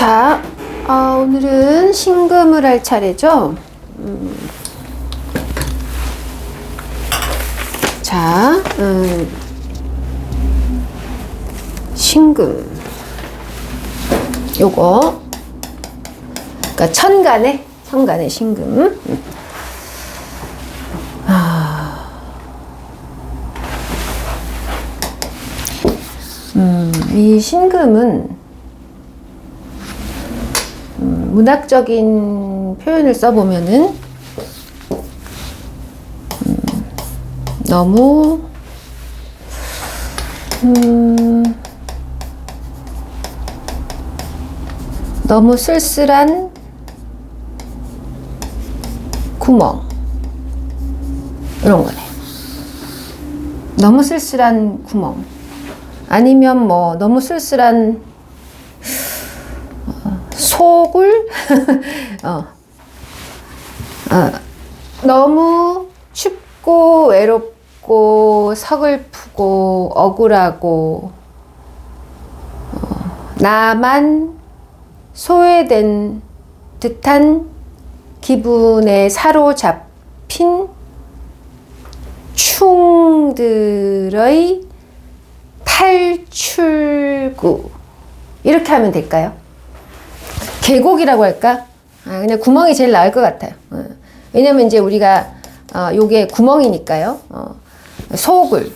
자, 오늘은 신금을 할 차례죠. 자, 신금. 요거. 그러니까 천간의 신금. 이 신금은 문학적인 표현을 써보면은 너무 너무 쓸쓸한 구멍 이런 거네. 너무 쓸쓸한 구멍 아니면 뭐 너무 쓸쓸한 소굴 너무 춥고 외롭고 서글프고 억울하고 나만 소외된 듯한 기분에 사로잡힌 충들의 탈출구 이렇게 하면 될까요? 계곡이라고 할까? 그냥 구멍이 제일 나을 것 같아요. 왜냐면 이제 우리가 요게 구멍이니까요. 소굴.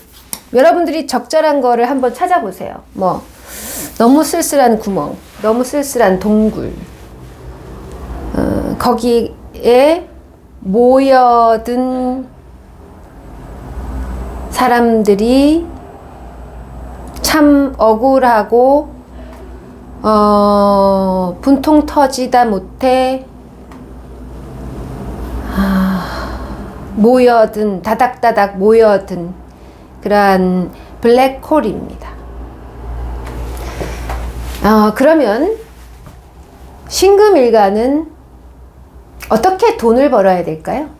여러분들이 적절한 거를 한번 찾아보세요. 뭐 너무 쓸쓸한 구멍, 너무 쓸쓸한 동굴. 거기에 모여든 사람들이 참 억울하고 분통 터지다 못해 모여든 다닥다닥 모여든 그러한 블랙홀입니다. 그러면 신금일가는 어떻게 돈을 벌어야 될까요?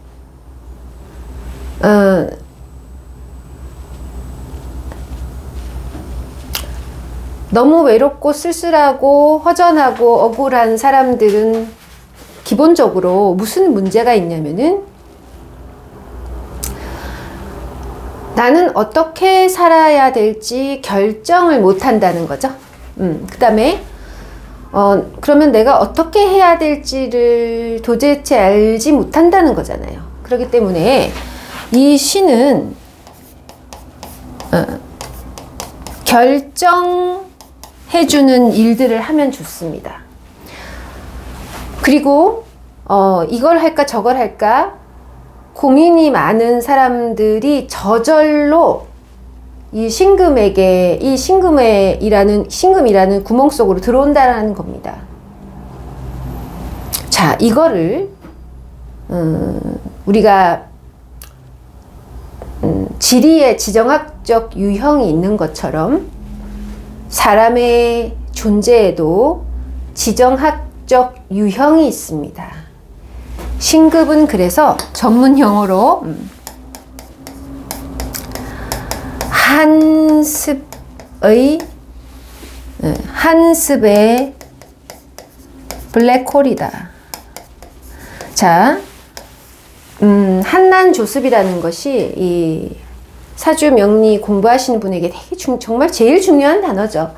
너무 외롭고 쓸쓸하고 허전하고 억울한 사람들은 기본적으로 무슨 문제가 있냐면은 나는 어떻게 살아야 될지 결정을 못 한다는 거죠. 그 다음에 그러면 내가 어떻게 해야 될지를 도대체 알지 못한다는 거잖아요. 그렇기 때문에 이 시는 결정해주는 일들을 하면 좋습니다. 그리고 이걸 할까 저걸 할까 고민이 많은 사람들이 저절로 이 신금이라는 구멍 속으로 들어온다는 겁니다. 자, 이거를 우리가 지리의 지정학적 유형이 있는 것처럼 사람의 존재에도 지정학적 유형이 있습니다. 신급은 그래서 전문 용어로 한습의 블랙홀이다. 자, 한난조습이라는 것이 이 사주 명리 공부하시는 분에게 되게 정말 제일 중요한 단어죠.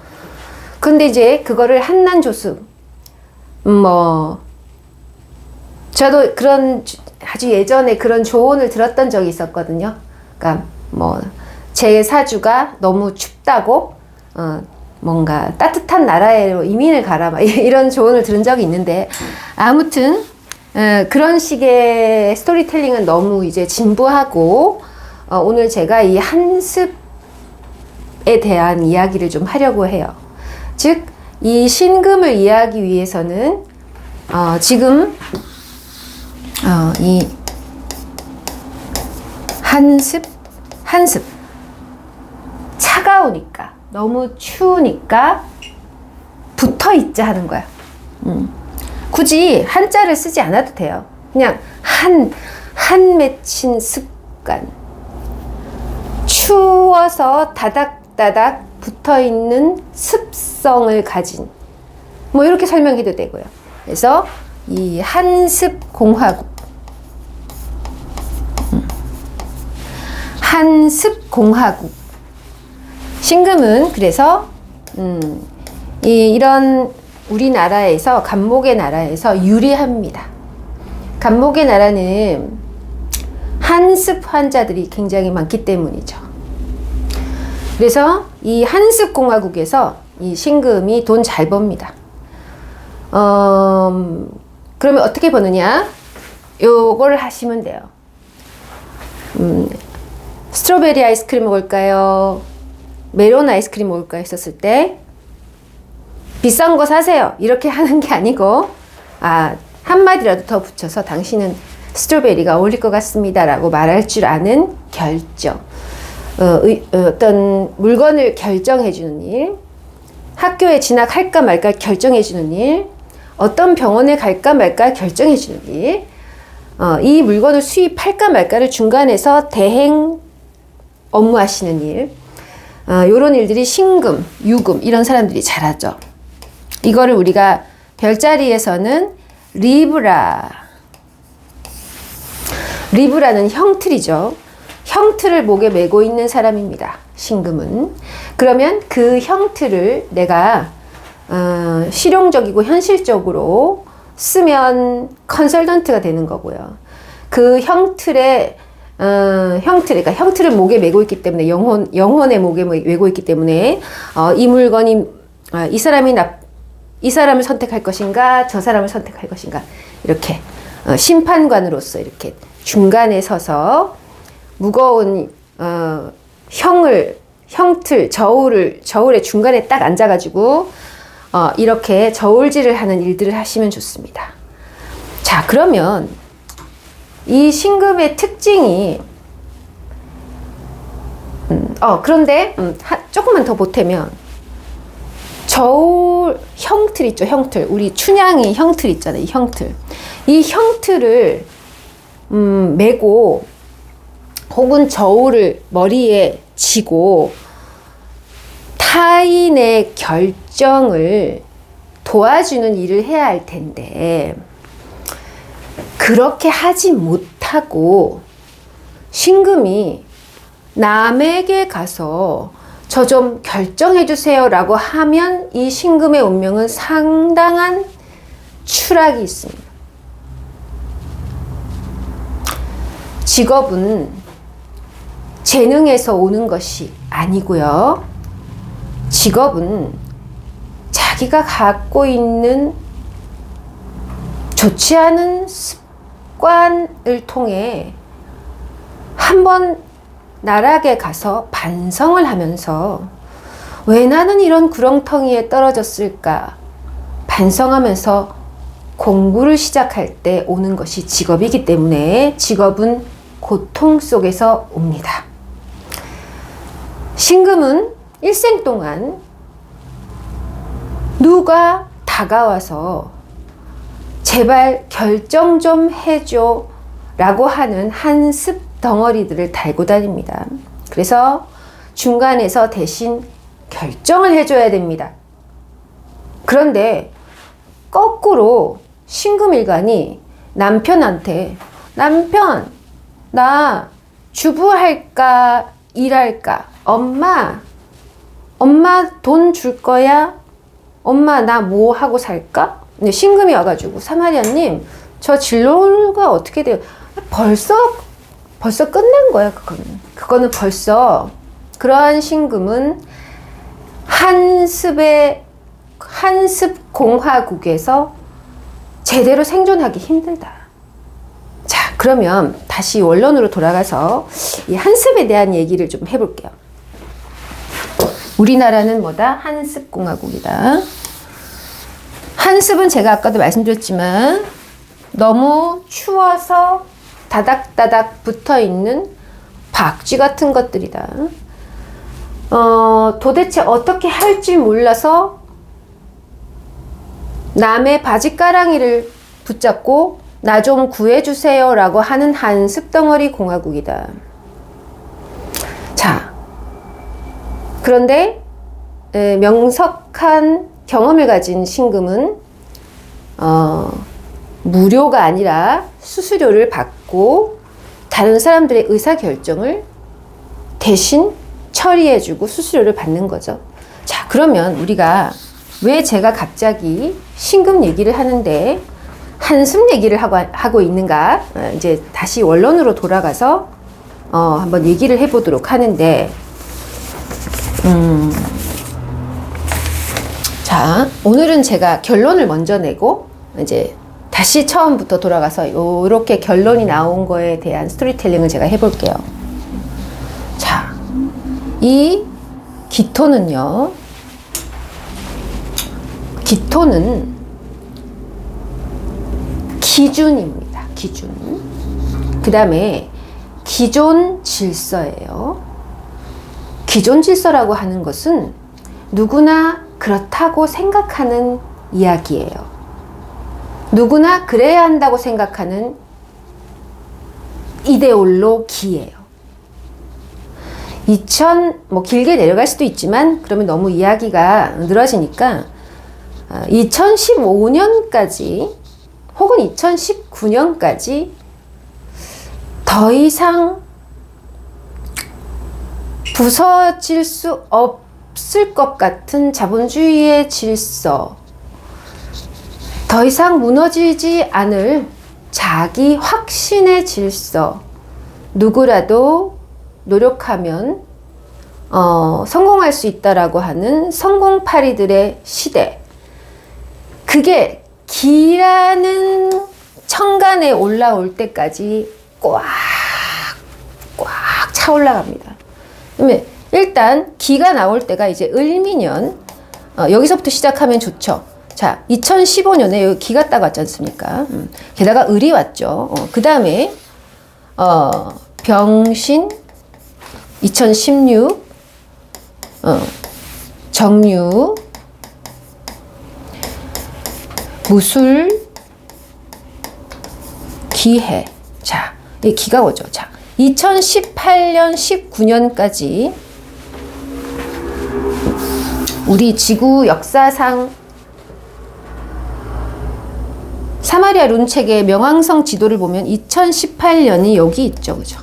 근데 이제 그거를 한난조습, 저도 그런 아주 예전에 그런 조언을 들었던 적이 있었거든요. 그러니까 제 사주가 너무 춥다고 뭔가 따뜻한 나라로 이민을 가라 막 이런 조언을 들은 적이 있는데 아무튼 그런 식의 스토리텔링은 너무 이제 진부하고 오늘 제가 이 한습에 대한 이야기를 좀 하려고 해요. 즉, 이 신금을 이해하기 위해서는 지금 이 한습 차가우니까 너무 추우니까 붙어 있자 하는 거야. 굳이 한자를 쓰지 않아도 돼요. 그냥 한 맺힌 습관. 추워서 다닥다닥 붙어있는 습성을 가진 뭐 이렇게 설명해도 되고요. 그래서 이 한습공화국, 한습공화국 신금은 그래서 이런 우리나라에서 간목의 나라에서 유리합니다. 간목의 나라는 한습 환자들이 굉장히 많기 때문이죠. 그래서 이 한습공화국에서 이 신금이 돈 잘 법니다. 그러면 어떻게 버느냐? 요걸 하시면 돼요. 스트로베리 아이스크림 먹을까요? 메론 아이스크림 먹을까요? 했었을 때 비싼 거 사세요. 이렇게 하는 게 아니고 한마디라도 더 붙여서 당신은 스트로베리가 어울릴 것 같습니다 라고 말할 줄 아는 결정, 어떤 물건을 결정해 주는 일, 학교에 진학할까 말까 결정해 주는 일, 어떤 병원에 갈까 말까 결정해 주는 일, 이 물건을 수입할까 말까를 중간에서 대행 업무하시는 일, 요런 일들이 신금, 유금 이런 사람들이 잘하죠. 이거를 우리가 별자리에서는 리브라는 형틀이죠. 형틀을 목에 메고 있는 사람입니다. 신금은. 그러면 그 형틀을 내가 실용적이고 현실적으로 쓰면 컨설턴트가 되는 거고요. 그 그러니까 형틀을 목에 메고 있기 때문에 영혼의 목에 메고 있기 때문에 이 물건이 이 사람을 선택할 것인가 저 사람을 선택할 것인가 이렇게 심판관으로서 이렇게 중간에 서서 무거운 저울의 중간에 딱 앉아가지고 이렇게 저울질을 하는 일들을 하시면 좋습니다. 자, 그러면 이 신금의 특징이 그런데 조금만 더 보태면 저울 형틀 있죠. 형틀, 우리 춘향이 형틀 있잖아요. 이 형틀을 메고 혹은 저울을 머리에 지고 타인의 결정을 도와주는 일을 해야 할 텐데 그렇게 하지 못하고 신금이 남에게 가서 저 좀 결정해 주세요 라고 하면 이 신금의 운명은 상당한 추락이 있습니다. 직업은 재능에서 오는 것이 아니고요. 직업은 자기가 갖고 있는 좋지 않은 습관을 통해 한번 나락에 가서 반성을 하면서 왜 나는 이런 구렁텅이에 떨어졌을까 반성하면서 공부를 시작할 때 오는 것이 직업이기 때문에 직업은 고통 속에서 옵니다. 신금은 일생 동안 누가 다가와서 제발 결정 좀 해줘 라고 하는 한습 덩어리들을 달고 다닙니다. 그래서 중간에서 대신 결정을 해줘야 됩니다. 그런데 거꾸로 신금일간이 남편한테 남편 나 주부할까 일할까 엄마 돈 줄 거야? 엄마 나 뭐 하고 살까? 근데 신금이 와가지고 사마리아님 저 진로가 어떻게 돼요? 벌써 끝난 거야. 그거는 벌써 그러한 신금은 한습 공화국에서 제대로 생존하기 힘들다. 자, 그러면 다시 원론으로 돌아가서 이 한습에 대한 얘기를 좀 해볼게요. 우리나라는 뭐다? 한습 공화국이다. 한습은 제가 아까도 말씀드렸지만 너무 추워서 다닥다닥 붙어있는 박쥐 같은 것들이다. 도대체 어떻게 할지 몰라서 남의 바지가랑이를 붙잡고 나 좀 구해주세요 라고 하는 한습덩어리 공화국이다. 자, 그런데 명석한 경험을 가진 신금은 무료가 아니라 수수료를 받고 다른 사람들의 의사결정을 대신 처리해주고 수수료를 받는 거죠. 자, 그러면 우리가 왜 제가 갑자기 신금 얘기를 하는데 한숨 얘기를 하고 있는가? 이제 다시 원론으로 돌아가서 한번 얘기를 해보도록 하는데, 자, 오늘은 제가 결론을 먼저 내고 이제 다시 처음부터 돌아가서 이렇게 결론이 나온 거에 대한 스토리텔링을 제가 해볼게요. 자, 이 기토는요, 기토는 기준입니다. 기준. 그 다음에 기존 질서예요. 기존 질서라고 하는 것은 누구나 그렇다고 생각하는 이야기예요. 누구나 그래야 한다고 생각하는 이데올로기예요. 뭐 길게 내려갈 수도 있지만 그러면 너무 이야기가 늘어지니까 2015년까지 혹은 2019년까지 더 이상 부서질 수 없을 것 같은 자본주의의 질서, 더 이상 무너지지 않을 자기 확신의 질서, 누구라도 노력하면 성공할 수 있다라고 하는 성공파리들의 시대, 그게 기라는 천간에 올라올 때까지 꽉 차 올라갑니다. 그러면 일단 기가 나올 때가 이제 을미년, 여기서부터 시작하면 좋죠. 자, 2015년에 여기 기가 딱 왔지 않습니까? 게다가 을이 왔죠. 그 다음에 병신 2016, 정유, 무술, 기해. 자, 이 기가 오죠. 자, 2018년, 19년까지 우리 지구 역사상 사마리아 룬책의 명왕성 지도를 보면 2018년이 여기 있죠. 그죠?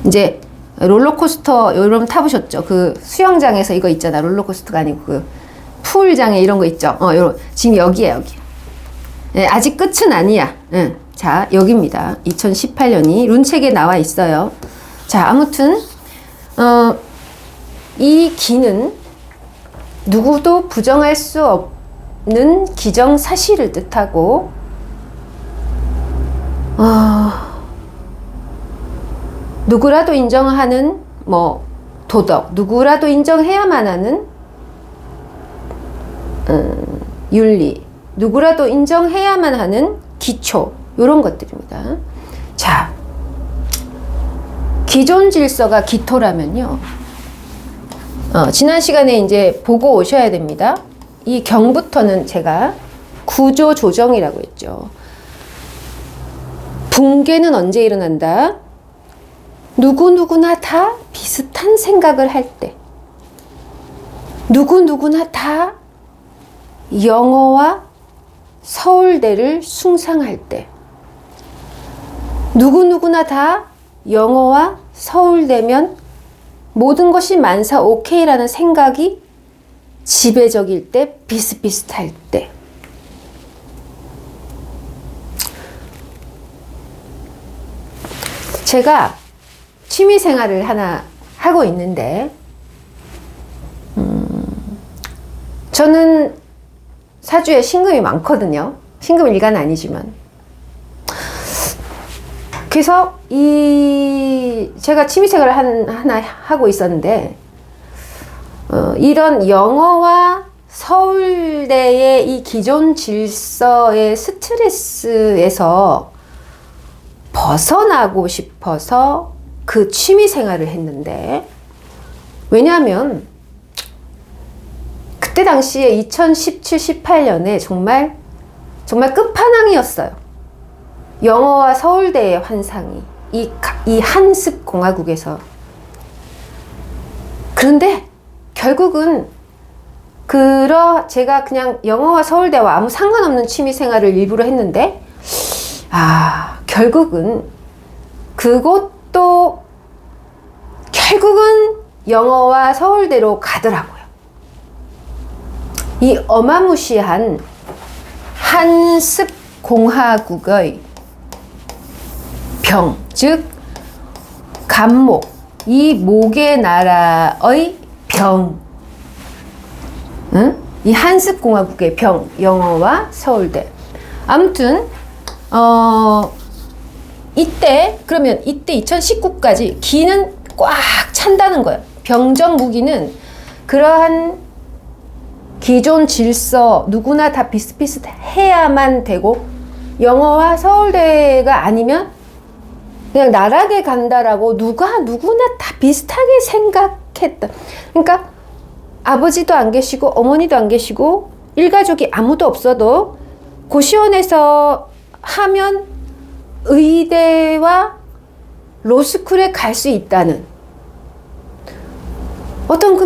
이제 롤러코스터 여러분 타보셨죠? 그 수영장에서 이거 있잖아. 롤러코스터가 아니고 그 풀장에 이런 거 있죠? 지금 여기야, 여기. 네, 아직 끝은 아니야. 자, 여기입니다. 2018년이 룬책에 나와 있어요. 자, 아무튼 이 기는 누구도 부정할 수 없는 기정사실을 뜻하고 누구라도 인정하는 뭐 도덕, 누구라도 인정해야만 하는 윤리, 누구라도 인정해야만 하는 기초, 이런 것들입니다. 자, 기존 질서가 기토라면요, 지난 시간에 이제 보고 오셔야 됩니다. 이 경부터는 제가 구조 조정이라고 했죠. 붕괴는 언제 일어난다? 누구누구나 다 비슷한 생각을 할 때, 누구누구나 다 영어와 서울대를 숭상할 때, 누구누구나 다 영어와 서울대면 모든 것이 만사 오케이라는 생각이 지배적일 때, 비슷비슷할 때. 제가 취미생활을 하나 하고 있는데, 저는 사주에 신금이 많거든요. 신금 일가는 아니지만. 그래서 제가 취미생활을 하나 하고 있었는데, 이런 영어와 서울대의 이 기존 질서의 스트레스에서 벗어나고 싶어서 그 취미생활을 했는데, 왜냐하면 그때 당시에 2017, 18년에 정말 끝판왕이었어요. 영어와 서울대의 환상이 이 한습 공화국에서. 그런데 결국은 제가 그냥 영어와 서울대와 아무 상관없는 취미 생활을 일부러 했는데, 결국은 그것도 결국은 영어와 서울대로 가더라고요. 이 어마무시한 한습공화국의 병, 즉 간목, 이 목의 나라의 병, 이 한습공화국의 병, 영어와 서울대. 아무튼 그러면 이때 2019까지 기는 꽉 찬다는 거예요. 병정 무기는 그러한 기존 질서 누구나 다 비슷비슷해야만 되고, 영어와 서울대가 아니면 그냥 나락에 간다라고 누구나 다 비슷하게 생각했다. 그러니까 아버지도 안 계시고 어머니도 안 계시고 일가족이 아무도 없어도 고시원에서 하면 의대와 로스쿨에 갈 수 있다는 어떤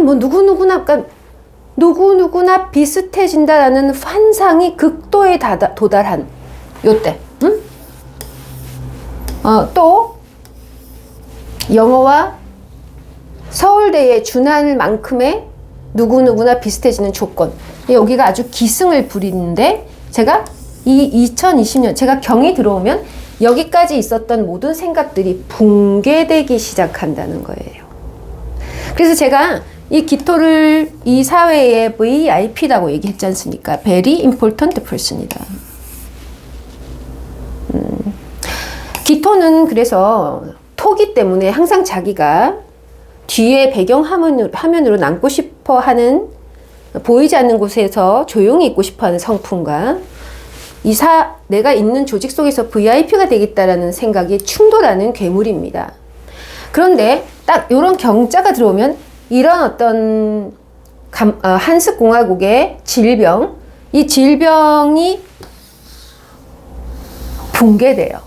누구누구나 비슷해진다라는 환상이 극도에 도달한 요때. 또 영어와 서울대에 준할 만큼의 누구누구나 비슷해지는 조건. 여기가 아주 기승을 부리는데, 제가 이 2020년 제가 경이 들어오면 여기까지 있었던 모든 생각들이 붕괴되기 시작한다는 거예요. 그래서 제가 이 기토를 이 사회의 VIP라고 얘기했지 않습니까? Very important person이다. 기토는 그래서 토기 때문에 항상 자기가 뒤에 배경화면으로 남고 싶어 하는, 보이지 않는 곳에서 조용히 있고 싶어 하는 성품과 내가 있는 조직 속에서 VIP가 되겠다라는 생각이 충돌하는 괴물입니다. 그런데 딱 이런 경자가 들어오면 이런 어떤 한습공화국의 질병, 이 질병이 붕괴돼요.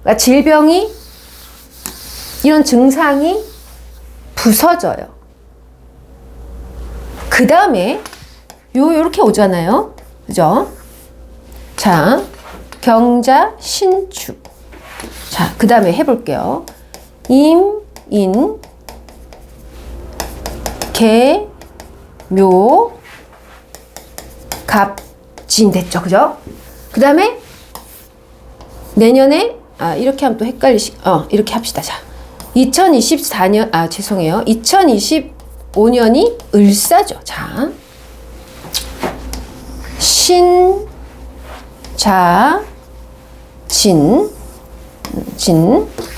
그러니까 질병이, 이런 증상이 부서져요. 그 다음에 요렇게 오잖아요. 그죠? 자, 경자, 신축. 자, 그 다음에 해볼게요. 임, 인, 개, 묘, 갑, 진 됐죠? 그죠? 그 다음에 내년에 이렇게 하면 또 이렇게 합시다. 자, 2024년, 죄송해요. 2025년이 을사죠. 자, 신, 자, 진,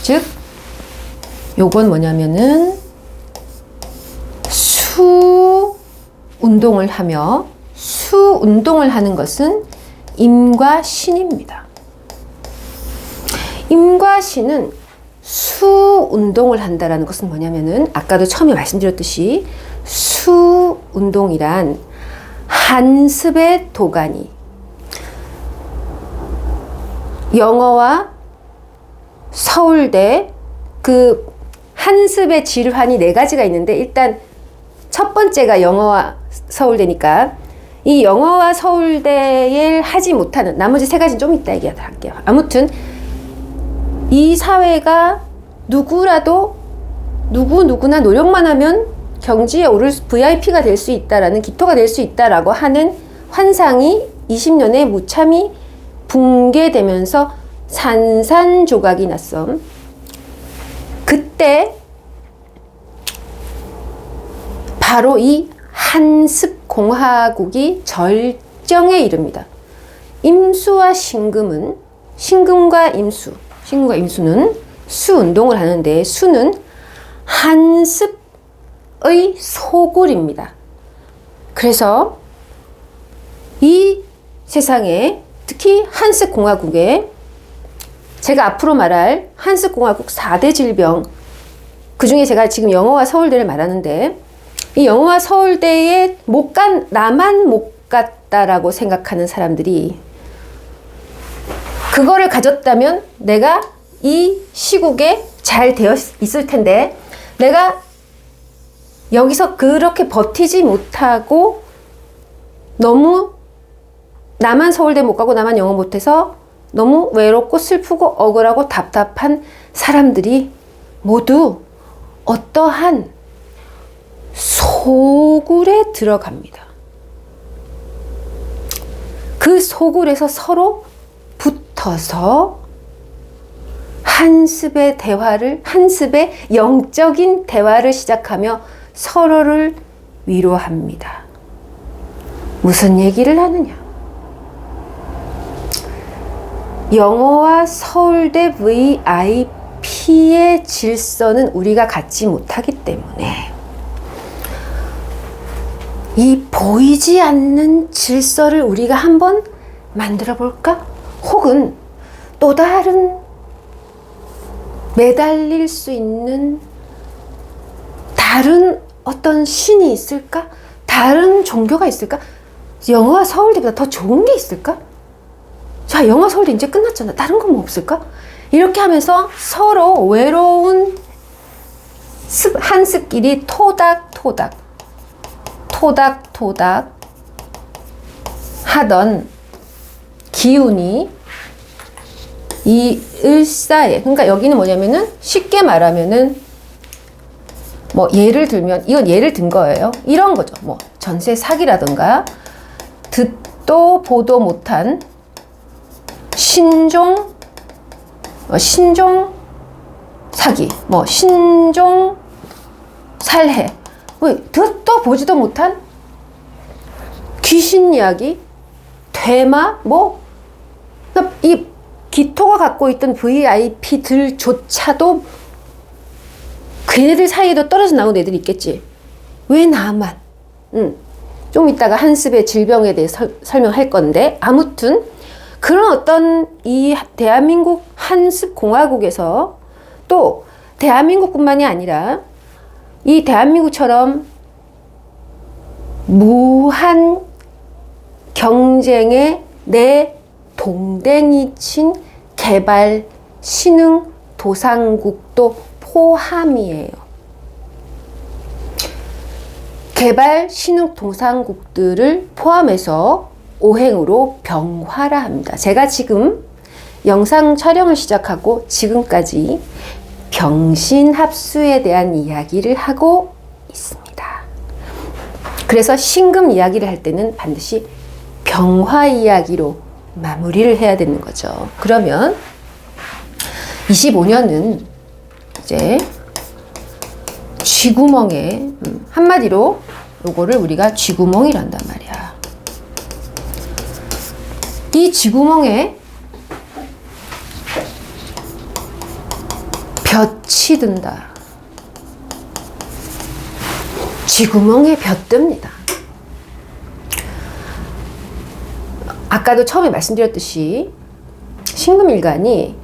즉, 요건 뭐냐면은, 수 운동을 하는 것은 임과 신입니다. 임과 신은 수 운동을 한다라는 것은 뭐냐면은, 아까도 처음에 말씀드렸듯이 수 운동이란 한습의 도가니, 영어와 서울대 그 한습의 질환이 4가지가 있는데, 일단 첫 번째가 영어와 서울대니까 이 영어와 서울대에 하지 못하는 나머지 3가지는 좀 이따 얘기하도록 할게요. 아무튼 이 사회가 누구나 노력만 하면 경지에 오를 VIP가 될 수 있다라는, 기토가 될 수 있다라고 하는 환상이 20년에 무참히 붕괴되면서 산산조각이 났어. 그때 바로 이 한습공화국이 절정에 이릅니다. 임수와 신금과 임수는 수운동을 하는데, 수는 한습의 소굴입니다. 그래서 이 세상에, 특히 한습공화국에, 제가 앞으로 말할 한습공화국 4대 질병, 그 중에 제가 지금 영어와 서울대를 말하는데, 이 영어와 서울대에 나만 못 갔다라고 생각하는 사람들이, 그거를 가졌다면 내가 이 시국에 잘 되어 있을 텐데, 내가 여기서 그렇게 버티지 못하고 너무 나만 서울대 못 가고 나만 영어 못해서 너무 외롭고 슬프고 억울하고 답답한 사람들이 모두 어떠한 소굴에 들어갑니다. 그 소굴에서 서로 붙어서 한습의 영적인 대화를 시작하며 서로를 위로합니다. 무슨 얘기를 하느냐? 영어와 서울대 VIP의 질서는 우리가 갖지 못하기 때문에 이 보이지 않는 질서를 우리가 한번 만들어 볼까? 혹은 또 다른 매달릴 수 있는 다른 어떤 신이 있을까? 다른 종교가 있을까? 영어와 서울대보다 더 좋은 게 있을까? 자, 영어 서울대 이제 끝났잖아. 다른 건 뭐 없을까? 이렇게 하면서 서로 외로운 한습끼리 토닥토닥 하던 기운이 이 을사에, 그러니까 여기는 뭐냐면은 쉽게 말하면은 뭐 예를 들면 이건 예를 든 거예요. 이런 거죠. 뭐 전세 사기라든가 듣도 보도 못한 신종 사기, 뭐 신종 살해, 뭐 듣도 보지도 못한 귀신 이야기, 퇴마, 뭐 이 기토가 갖고 있던 VIP들조차도 걔네들 사이에도 떨어져 나온 애들이 있겠지. 왜 나만? 좀 이따가 한습의 질병에 대해서 설명할 건데, 아무튼 그런 어떤 이 대한민국 한습 공화국에서 또 대한민국뿐만이 아니라 이 대한민국처럼 무한 경쟁에 내 동댕이 친 개발 신흥 도상국도 포함이에요. 개발 신흥 도상국들을 포함해서 오행으로 병화라합니다. 제가 지금 영상 촬영을 시작하고 지금까지 병신합수에 대한 이야기를 하고 있습니다. 그래서 신금 이야기를 할 때는 반드시 병화 이야기로 마무리를 해야 되는 거죠. 그러면 25년은 이제 쥐구멍에, 한마디로 요거를 우리가 쥐구멍이란단 말이야. 이 쥐구멍에 볕이 든다. 쥐구멍에 볕 듭니다. 아까도 처음에 말씀드렸듯이 신금일간이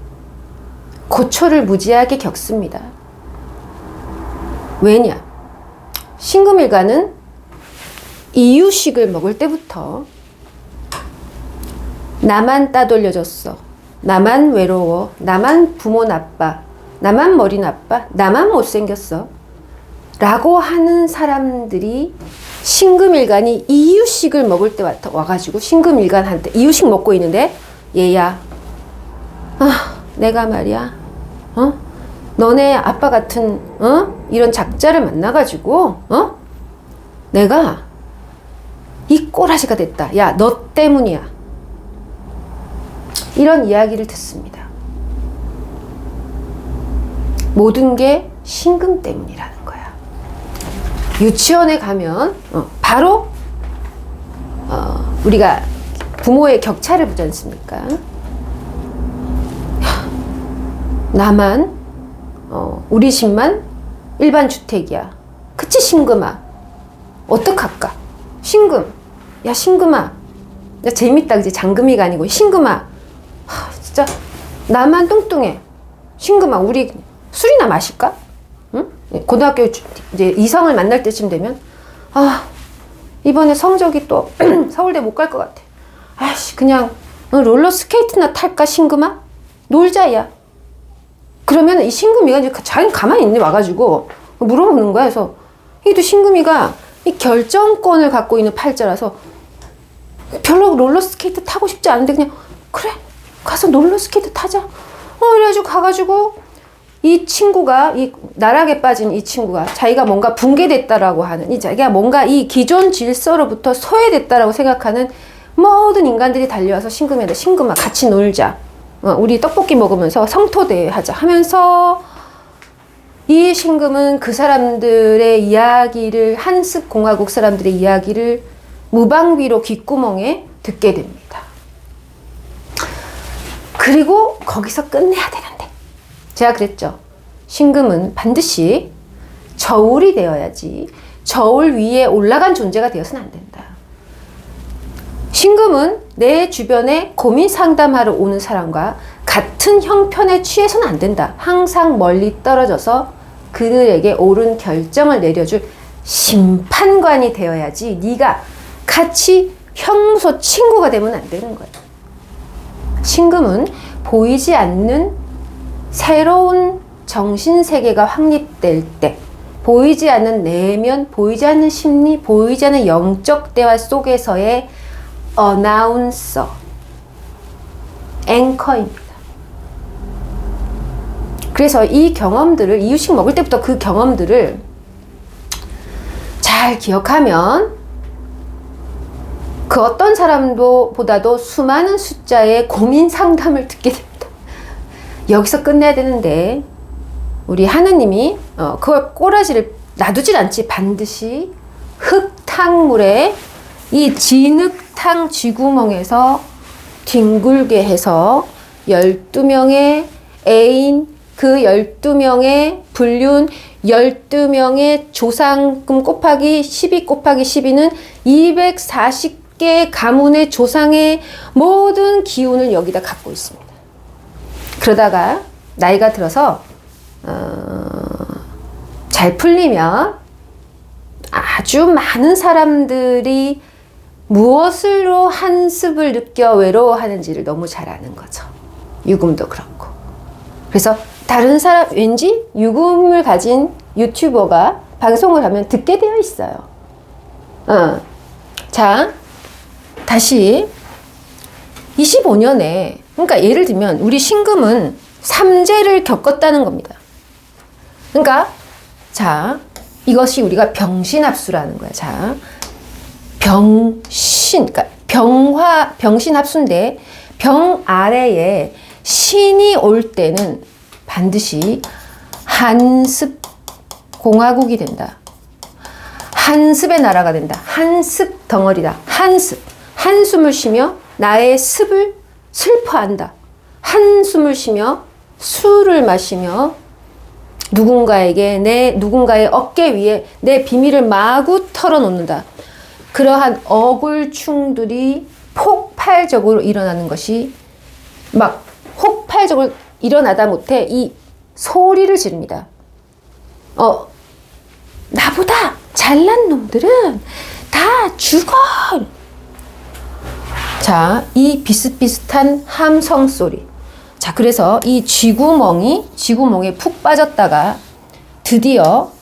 고초를 무지하게 겪습니다. 왜냐? 신금일간은 이유식을 먹을 때부터 나만 따돌려줬어, 나만 외로워, 나만 부모 나빠, 나만 머리 나빠, 나만 못생겼어 라고 하는 사람들이 신금일간이 이유식을 먹을 때 와가지고 신금일간한테 이유식 먹고 있는데, 얘야, 내가 말이야, 너네 아빠 같은 이런 작자를 만나가지고 내가 이 꼬라지가 됐다. 야, 너 때문이야. 이런 이야기를 듣습니다. 모든 게 신금 때문이라는 거야. 유치원에 가면 바로 우리가 부모의 격차를 보지 않습니까? 나만 우리 집만 일반 주택이야. 그치 신금아? 어떡할까? 신금, 야 신금아, 야 재밌다 그지? 장금이가 아니고 신금아, 진짜 나만 뚱뚱해. 신금아, 우리 술이나 마실까? 응? 고등학교 이제 이성을 만날 때쯤 되면 이번에 성적이 또 서울대 못 갈 것 같아. 그냥 롤러스케이트나 탈까 신금아? 놀자 야. 그러면 이 신금이가 이제 자기는 가만히 있네 와가지고 물어보는 거야. 그래서 이도 신금이가 이 결정권을 갖고 있는 팔자라서 별로 롤러스케이트 타고 싶지 않은데 그냥 그래 가서 롤러스케이트 타자. 이래가지고 가가지고 이 친구가 이 나락에 빠진 이 친구가 자기가 뭔가 붕괴됐다라고 하는 이 자기가 뭔가 이 기존 질서로부터 소외됐다라고 생각하는 모든 인간들이 달려와서 신금이한테 신금아 같이 놀자. 우리 떡볶이 먹으면서 성토대회 하자 하면서 이 신금은 그 사람들의 이야기를 한습 공화국 사람들의 이야기를 무방비로 귓구멍에 듣게 됩니다. 그리고 거기서 끝내야 되는데 제가 그랬죠. 신금은 반드시 저울이 되어야지 저울 위에 올라간 존재가 되어서는 안 된다. 신금은 내 주변에 고민 상담하러 오는 사람과 같은 형편에 취해서는 안 된다. 항상 멀리 떨어져서 그들에게 옳은 결정을 내려줄 심판관이 되어야지 네가 같이 형무소 친구가 되면 안 되는 거야. 신금은 보이지 않는 새로운 정신세계가 확립될 때 보이지 않는 내면, 보이지 않는 심리, 보이지 않는 영적 대화 속에서의 어나운서, 앵커입니다. 그래서 이 경험들을 이유식 먹을 때부터 그 경험들을 잘 기억하면 그 어떤 사람도 보다도 수많은 숫자의 고민 상담을 듣게 됩니다. 여기서 끝내야 되는데 우리 하느님이 그걸 꼬라지를 놔두질 않지. 반드시 흙탕물에 이 진흙탕 쥐구멍에서 뒹굴게 해서 12명의 애인, 그 12명의 불륜, 12명의 조상금 곱하기 12 곱하기 12는 240개 가문의 조상의 모든 기운을 여기다 갖고 있습니다. 그러다가 나이가 들어서 잘 풀리면 아주 많은 사람들이 무엇으로 한습을 느껴 외로워하는지를 너무 잘 아는 거죠. 유금도 그렇고. 그래서 다른 사람, 왠지 유금을 가진 유튜버가 방송을 하면 듣게 되어 있어요. 자, 다시 25년에, 그러니까 예를 들면 우리 신금은 삼재를 겪었다는 겁니다. 그러니까 자, 이것이 우리가 병신합수라는 거야. 자, 그러니까 병신합수인데 병 아래에 신이 올 때는 반드시 한습 공화국이 된다. 한습의 나라가 된다. 한습 덩어리다. 한습. 한숨을 쉬며 나의 습을 슬퍼한다. 한숨을 쉬며 술을 마시며 누군가의 어깨 위에 내 비밀을 마구 털어놓는다. 그러한 억울충들이 폭발적으로 일어나는 것이 막 폭발적으로 일어나다 못해 이 소리를 지릅니다. 나보다 잘난 놈들은 다 죽어! 자, 이 비슷비슷한 함성 소리. 자, 그래서 이 쥐구멍에 푹 빠졌다가 드디어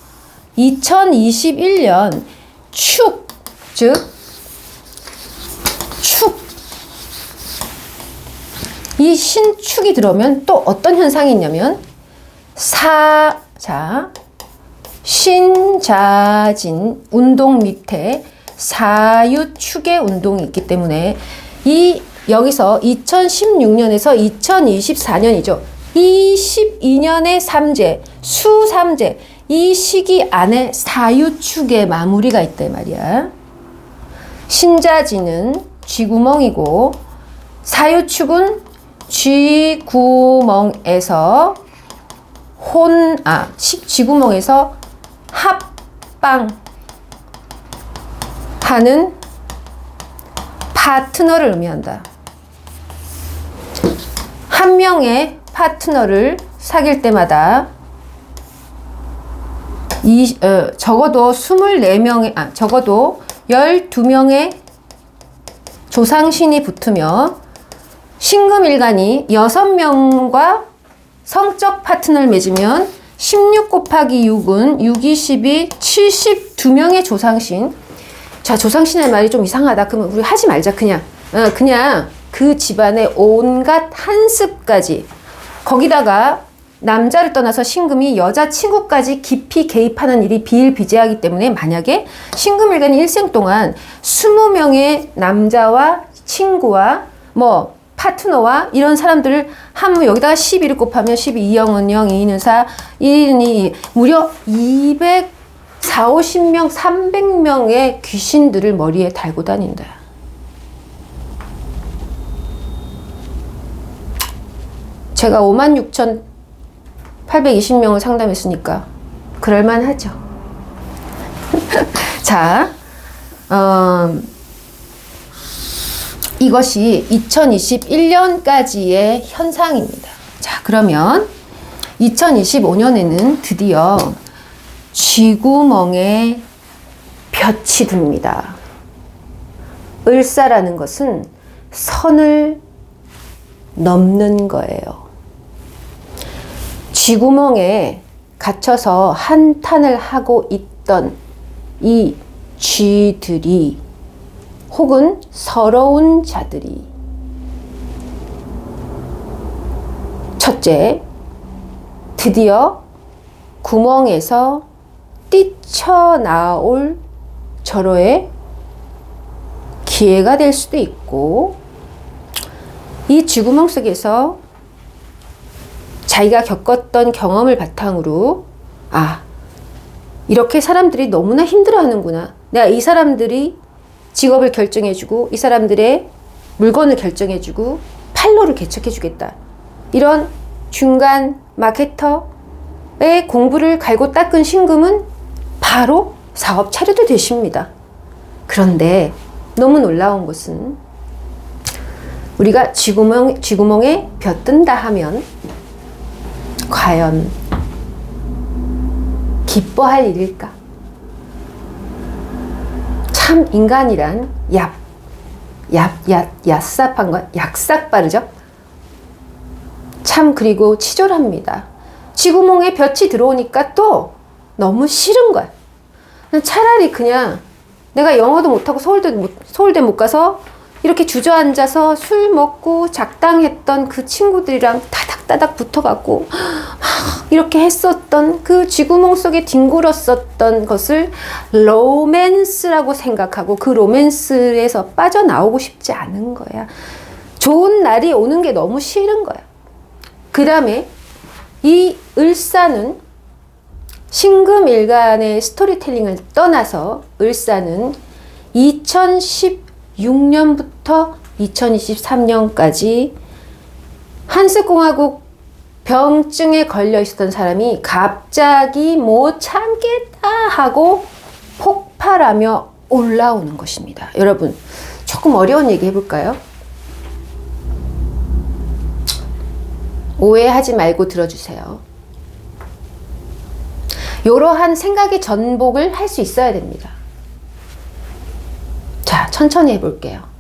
2021년 축, 즉, 이 신축이 들어오면 또 어떤 현상이 있냐면, 신자진 운동 밑에 사유축의 운동이 있기 때문에 여기서 2016년에서 2024년이죠. 22년의 삼재, 수삼재, 이 시기 안에 사유축의 마무리가 있단 말이야. 신자지는 쥐구멍이고 사유축은 쥐구멍에서 쥐구멍에서 합방하는 파트너를 의미한다. 한 명의 파트너를 사귈 때마다 적어도 12명의 조상신이 붙으며 신금일간이 6명과 성적 파트너를 맺으면 16 곱하기 6은 6, 2, 12, 72명의 조상신, 자, 조상신의 말이 좀 이상하다. 그러면 우리 하지 말자. 그냥 그 집안의 온갖 한습까지, 거기다가 남자를 떠나서 신금이 여자 친구까지 깊이 개입하는 일이 비일비재하기 때문에, 만약에 신금일간이 일생 동안 20명의 남자와 친구와 뭐 파트너와 이런 사람들을 하면, 여기다가 12를 곱하면 12, 2형은 0, 2는 4, 1은 2, 무려 240, 50명, 300명의 귀신들을 머리에 달고 다닌다. 제가 56,820명을 상담했으니까 그럴만하죠. 자, 이것이 2021년까지의 현상입니다. 자, 그러면 2025년에는 드디어 쥐구멍에 볕이 듭니다. 을사라는 것은 선을 넘는 거예요. 쥐구멍에 갇혀서 한탄을 하고 있던 이 쥐들이, 혹은 서러운 자들이, 첫째, 드디어 구멍에서 뛰쳐나올 절호의 기회가 될 수도 있고, 이 쥐구멍 속에서 자기가 겪었던 경험을 바탕으로, 이렇게 사람들이 너무나 힘들어하는구나. 내가 이 사람들이 직업을 결정해주고, 이 사람들의 물건을 결정해주고, 판로를 개척해주겠다. 이런 중간 마케터의 공부를 갈고 닦은 신금은 바로 사업 차려도 되십니다. 그런데 너무 놀라운 것은, 우리가 쥐구멍에 벼뜬다 하면 과연 기뻐할 일일까? 참 인간이란 얍삽한 거, 약삭 빠르죠? 참, 그리고 치졸합니다. 쥐구멍에 볕이 들어오니까 또 너무 싫은 거야. 차라리 그냥 내가 영어도 못하고 서울대 못 가서 이렇게 주저앉아서 술 먹고 작당했던 그 친구들이랑 따닥따닥 붙어갖고 막 이렇게 했었던 그 쥐구멍 속에 뒹굴었었던 것을 로맨스라고 생각하고, 그 로맨스에서 빠져나오고 싶지 않은 거야. 좋은 날이 오는 게 너무 싫은 거야. 그 다음에 이 을사는 신금일간의 스토리텔링을 떠나서, 을사는 2016년부터 2023년까지 한스공화국 병증에 걸려 있었던 사람이 갑자기 못 참겠다 하고 폭발하며 올라오는 것입니다. 여러분, 조금 어려운 얘기 해볼까요? 오해하지 말고 들어주세요. 이러한 생각의 전복을 할 수 있어야 됩니다. 자, 천천히 해볼게요.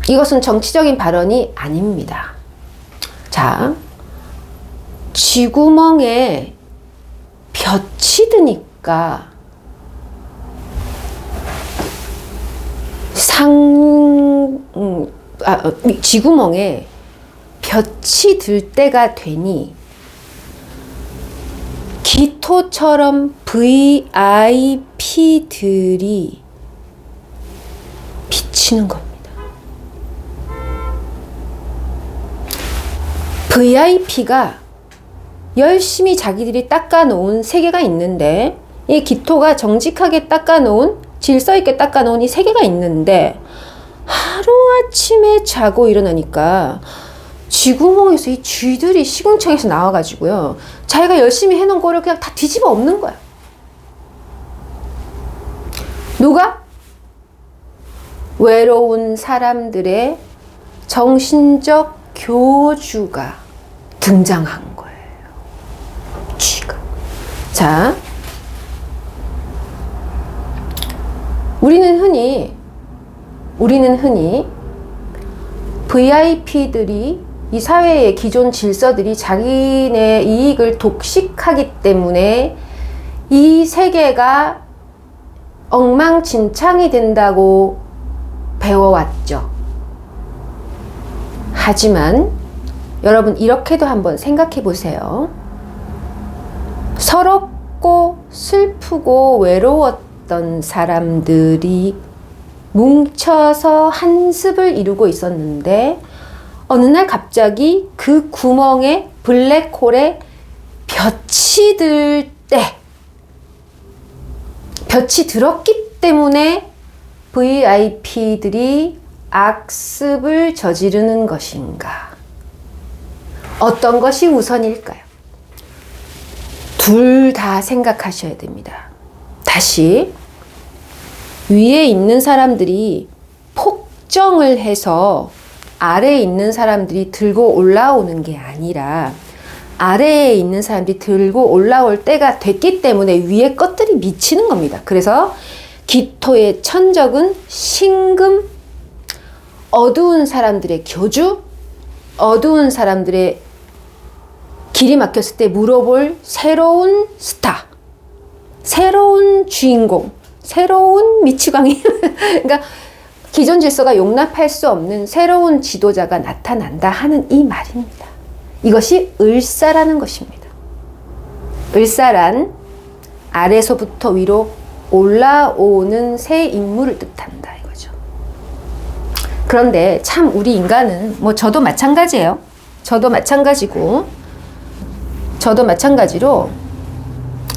이것은 정치적인 발언이 아닙니다. 자, 쥐구멍에 볕이 드니까 쥐구멍에 볕이 들 때가 되니 기토처럼 VIP들이 비치는 겁니다. VIP가 열심히 자기들이 닦아놓은 세계가 있는데, 이 기토가 정직하게 닦아놓은, 질서있게 닦아놓은 이 세계가 있는데, 하루아침에 자고 일어나니까 쥐구멍에서 이 쥐들이 시궁창에서 나와가지고요, 자기가 열심히 해놓은 거를 그냥 다 뒤집어 엎는 거야. 누가? 외로운 사람들의 정신적 교주가 등장한 거예요. 쥐가. 자, 우리는 흔히 VIP들이, 이 사회의 기존 질서들이 자기네 이익을 독식하기 때문에 이 세계가 엉망진창이 된다고 배워왔죠. 하지만 여러분 이렇게도 한번 생각해 보세요. 서럽고 슬프고 외로웠던 사람들이 뭉쳐서 한 습을 이루고 있었는데 어느 날 갑자기 그 구멍에 블랙홀에 볕이 들 때, 볕이 들었기 때문에 VIP들이 악습을 저지르는 것인가? 어떤 것이 우선일까요? 둘 다 생각하셔야 됩니다. 다시 위에 있는 사람들이 폭정을 해서 아래에 있는 사람들이 들고 올라오는 게 아니라 아래에 있는 사람들이 들고 올라올 때가 됐기 때문에 위에 것들이 미치는 겁니다. 그래서 기토의 천적은 신금, 어두운 사람들의 교주, 어두운 사람들의 길이 막혔을 때 물어볼 새로운 스타, 새로운 주인공, 새로운 미치광이 그러니까 기존 질서가 용납할 수 없는 새로운 지도자가 나타난다 하는 이 말입니다. 이것이 을사라는 것입니다. 을사란 아래서부터 위로 올라오는 새 인물을 뜻한다 이거죠. 그런데 참 우리 인간은 뭐 저도 마찬가지예요. 저도 마찬가지로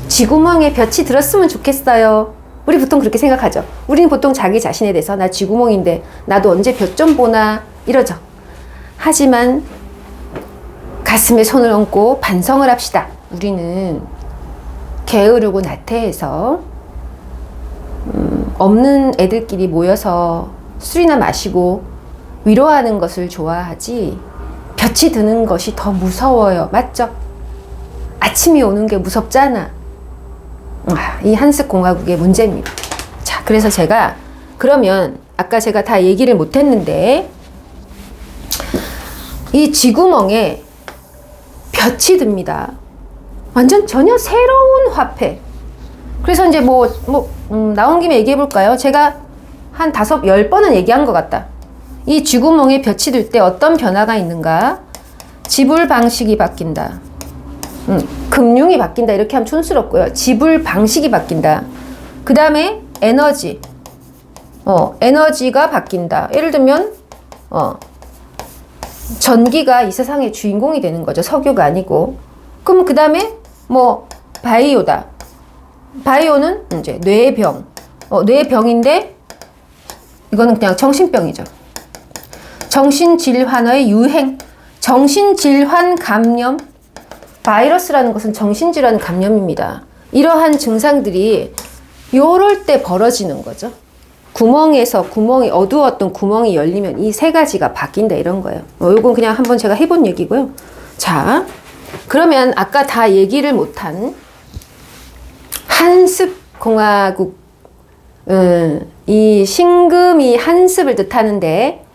쥐구멍에 볕이 들었으면 좋겠어요. 우리 보통 그렇게 생각하죠. 우리는 보통 자기 자신에 대해서 나 쥐구멍인데 나도 언제 볕 좀 보나 이러죠. 하지만 가슴에 손을 얹고 반성을 합시다. 우리는 게으르고 나태해서 없는 애들끼리 모여서 술이나 마시고 위로하는 것을 좋아하지 볕이 드는 것이 더 무서워요. 맞죠? 아침이 오는 게 무섭잖아. 이 한습공화국의 문제입니다. 자, 그래서 제가 그러면 아까 제가 다 얘기를 못했는데 이 쥐구멍에 볕이 듭니다. 완전 전혀 새로운 화폐. 그래서 이제 나온 김에 얘기해 볼까요? 제가 한 10번은 얘기한 것 같다. 이 쥐구멍에 볕이 들 때 어떤 변화가 있는가? 지불 방식이 바뀐다. 금융이 바뀐다. 이렇게 하면 촌스럽고요. 지불 방식이 바뀐다. 그 다음에 에너지. 에너지가 바뀐다. 예를 들면, 전기가 이 세상의 주인공이 되는 거죠. 석유가 아니고. 그럼 그 다음에 바이오다. 바이오는 이제 뇌병. 뇌병인데, 이거는 그냥 정신병이죠. 정신질환의 유행. 정신질환 감염. 바이러스라는 것은 정신질환 감염입니다. 이러한 증상들이 요럴 때 벌어지는 거죠. 어두웠던 구멍이 열리면 이 세 가지가 바뀐다 이런 거예요. 요건 그냥 한번 제가 해본 얘기고요. 자, 그러면 아까 다 얘기를 못한 한습공화국, 이 신금이 한습을 뜻하는데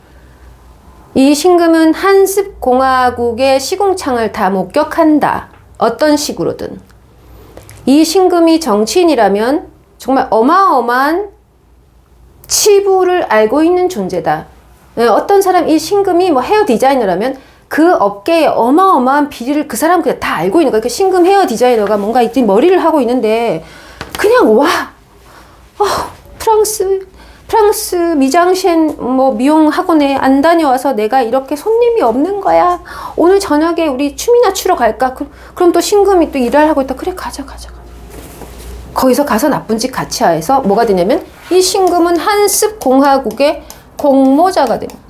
이 신금은 한습공화국의 시궁창을 다 목격한다. 어떤 식으로든. 이 신금이 정치인이라면 정말 어마어마한 치부를 알고 있는 존재다. 어떤 사람 이 신금이 헤어 디자이너라면 그 업계의 어마어마한 비리를 그 사람 그냥 다 알고 있는 거야. 그 신금 헤어 디자이너가 뭔가 이 머리를 하고 있는데 그냥 프랑스 미장센 미용 학원에 안 다녀와서 내가 이렇게 손님이 없는 거야. 오늘 저녁에 우리 춤이나 추러 갈까? 그럼 또 신금이 또 일을 하고 있다. 그래 가자. 거기서 가서 나쁜 짓 같이 해서 뭐가 되냐면 이 신금은 한습공화국의 공모자가 됩니다.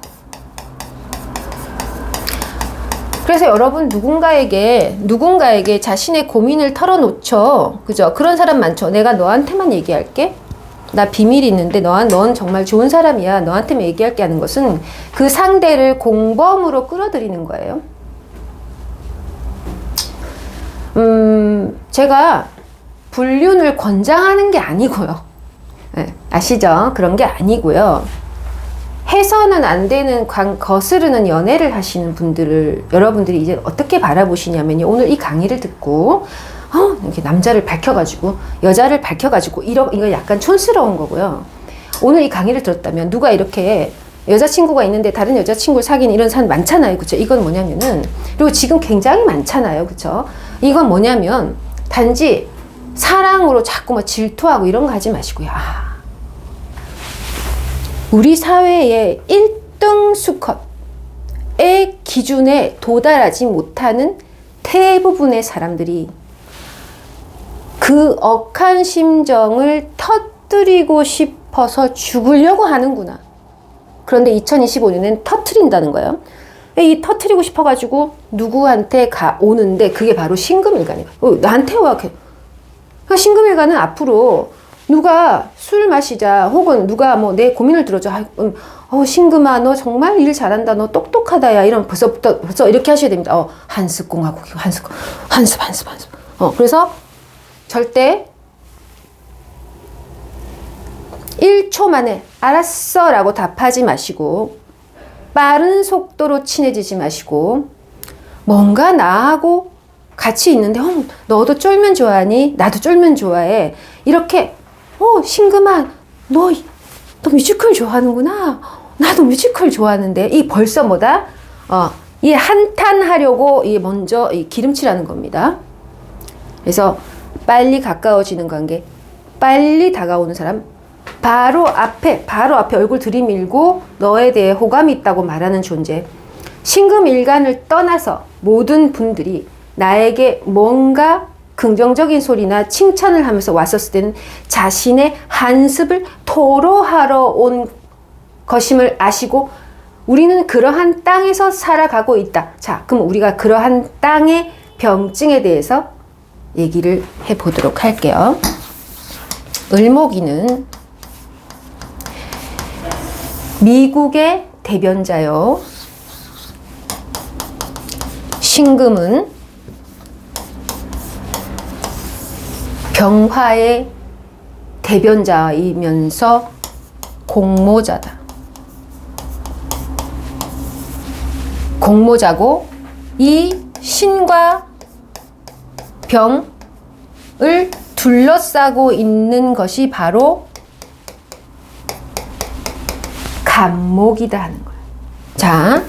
그래서 여러분 누군가에게 자신의 고민을 털어놓죠. 그죠? 그런 사람 많죠. 내가 너한테만 얘기할게. 나 비밀이 있는데 넌 정말 좋은 사람이야. 너한테만 얘기할게 하는 것은 그 상대를 공범으로 끌어들이는 거예요. 제가 불륜을 권장하는 게 아니고요. 네, 아시죠? 그런 게 아니고요. 해서는 안 되는 거스르는 연애를 하시는 분들을 여러분들이 이제 어떻게 바라보시냐면요. 오늘 이 강의를 듣고 이렇게 남자를 밝혀가지고 여자를 밝혀가지고 이거 약간 촌스러운 거고요. 오늘 이 강의를 들었다면 누가 이렇게 여자친구가 있는데 다른 여자친구를 사귀는 이런 사람 많잖아요. 그쵸? 이건 뭐냐면은, 그리고 지금 굉장히 많잖아요. 그쵸? 이건 뭐냐면 단지 사랑으로 자꾸 뭐 질투하고 이런 거 하지 마시고요. 우리 사회의 1등 수컷의 기준에 도달하지 못하는 대부분의 사람들이 그 억한 심정을 터뜨리고 싶어서 죽으려고 하는구나. 그런데 2025년엔 터뜨린다는 거예요. 이 터뜨리고 싶어가지고 누구한테 오는데 그게 바로 신금일간이에요. 나한테 와. 신금일간은 앞으로 누가 술 마시자 혹은 누가 뭐 내 고민을 들어줘. 신금아 너 정말 일 잘한다. 너 똑똑하다. 야 이런 벌써 이렇게 하셔야 됩니다. 한습공하고 한습. 그래서 절대 1초 만에 알았어 라고 답하지 마시고 빠른 속도로 친해지지 마시고 뭔가 나하고 같이 있는데 너도 쫄면 좋아하니? 나도 쫄면 좋아해. 이렇게 신금아 너 뮤지컬 좋아하는구나. 나도 뮤지컬 좋아하는데 이 벌써 뭐다? 이 한탄하려고 먼저 기름칠하는 겁니다. 그래서 빨리 가까워지는 관계, 빨리 다가오는 사람, 바로 앞에 얼굴 들이밀고 너에 대해 호감이 있다고 말하는 존재. 신금일간을 떠나서 모든 분들이 나에게 뭔가 긍정적인 소리나 칭찬을 하면서 왔었을 때는 자신의 한습을 토로하러 온 것임을 아시고 우리는 그러한 땅에서 살아가고 있다. 자, 그럼 우리가 그러한 땅의 병증에 대해서 얘기를 해보도록 할게요. 을목이는 미국의 대변자요. 신금은 병화의 대변자이면서 공모자다. 공모자고 이 신과 병을 둘러싸고 있는 것이 바로 간목이다 하는 거예요. 자,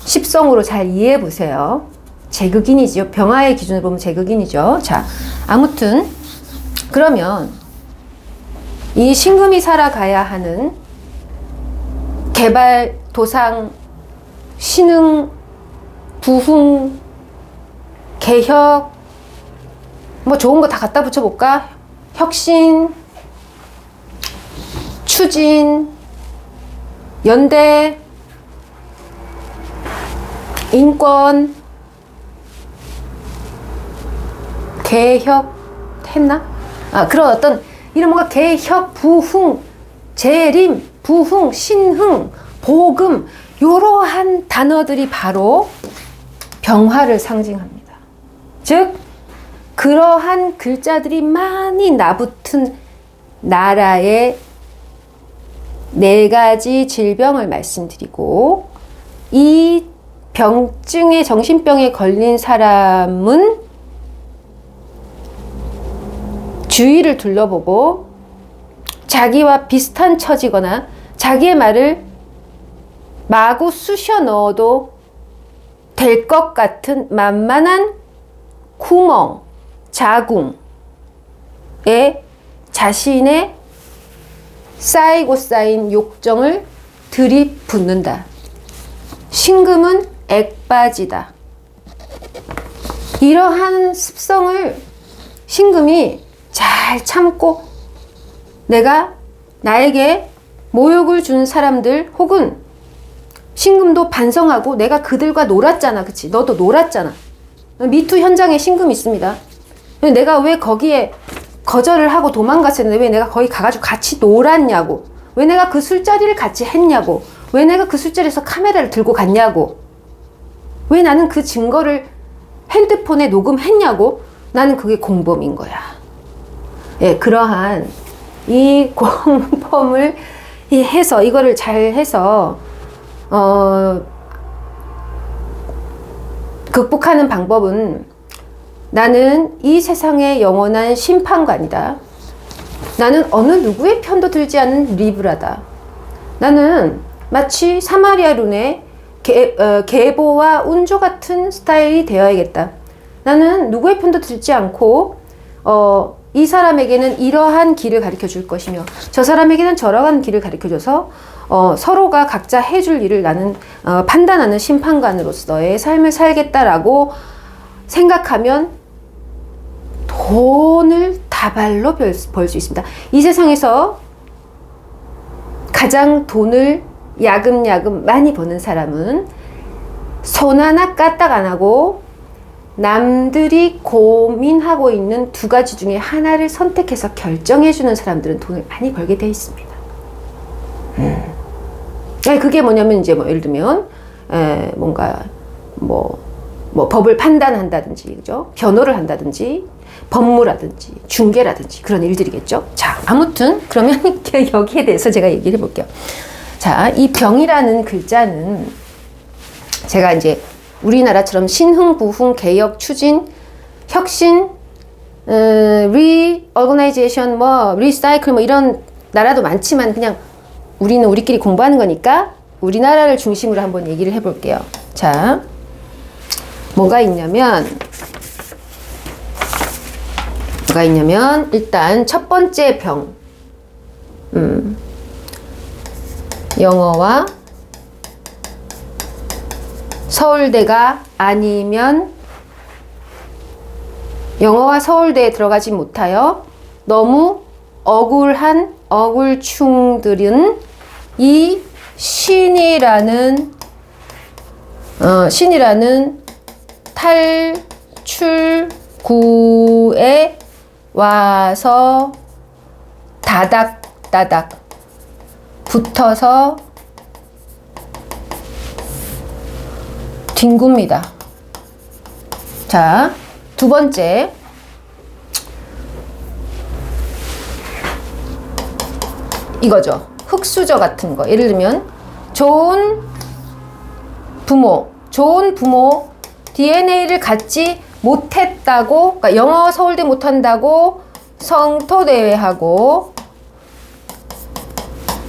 십성으로 잘 이해해 보세요. 제극인이죠. 병화의 기준으로 보면 제극인이죠. 자, 아무튼 그러면 이 신금이 살아가야 하는 개발, 도상, 신흥, 부흥, 개혁, 뭐 좋은 거 다 갖다 붙여볼까? 혁신, 추진, 연대, 인권, 개혁 했나? 그런 어떤 이런 뭔가 개혁, 부흥, 재림, 부흥, 신흥, 복음 이러한 단어들이 바로 병화를 상징합니다. 즉 그러한 글자들이 많이 나붙은 나라의 4가지 질병을 말씀드리고 이 병증에 정신병에 걸린 사람은 주위를 둘러보고 자기와 비슷한 처지거나 자기의 말을 마구 쑤셔 넣어도 될 것 같은 만만한 구멍, 자궁에 자신의 쌓이고 쌓인 욕정을 들이붓는다. 신금은 액바지다. 이러한 습성을 신금이 잘 참고 나에게 모욕을 준 사람들 혹은 신금도 반성하고 내가 그들과 놀았잖아. 그치? 너도 놀았잖아. 미투 현장에 신금이 있습니다. 내가 왜 거기에 거절을 하고 도망갔었는데 왜 내가 거기 가가지고 같이 놀았냐고. 왜 내가 그 술자리를 같이 했냐고. 왜 내가 그 술자리에서 카메라를 들고 갔냐고. 왜 나는 그 증거를 핸드폰에 녹음했냐고. 나는 그게 공범인 거야. 예, 그러한 이 공범을 해서 이거를 잘 해서 극복하는 방법은 나는 이 세상의 영원한 심판관이다. 나는 어느 누구의 편도 들지 않는 리브라다. 나는 마치 사마리아 룬의 계보와 운조 같은 스타일이 되어야겠다. 나는 누구의 편도 들지 않고 이 사람에게는 이러한 길을 가르쳐 줄 것이며 저 사람에게는 저러한 길을 가르쳐 줘서 서로가 각자 해줄 일을 나는 판단하는 심판관으로서의 삶을 살겠다라고 생각하면 돈을 다발로 벌 수 있습니다. 이 세상에서 가장 돈을 야금야금 많이 버는 사람은 손 하나 까딱 안 하고 남들이 고민하고 있는 두 가지 중에 하나를 선택해서 결정해주는 사람들은 돈을 많이 벌게 되어 있습니다. 그게 뭐냐면 이제 뭐 예를 들면 뭔가 뭐 법을 판단한다든지, 그죠? 변호를 한다든지, 법무라든지, 중개라든지 그런 일들이겠죠. 자, 아무튼 그러면 여기에 대해서 제가 얘기를 해볼게요. 자, 이 병이라는 글자는 제가 이제 우리나라처럼 신흥, 부흥, 개혁, 추진, 혁신, 리어거나이제이션, 리사이클 이런 나라도 많지만 그냥 우리는 우리끼리 공부하는 거니까 우리나라를 중심으로 한번 얘기를 해볼게요. 자, 뭐가 있냐면 일단 첫 번째 병, 영어와 서울대가 아니면 영어와 서울대에 들어가지 못하여 너무 억울한 억울충들은 이 신이라는 탈출구에 와서 다닥다닥 붙어서 뒹굽니다. 자, 두 번째, 이거죠. 흙수저 같은 거. 예를 들면 좋은 부모 DNA를 갖지 못했다고, 그러니까 영어 서울대 못한다고 성토대회하고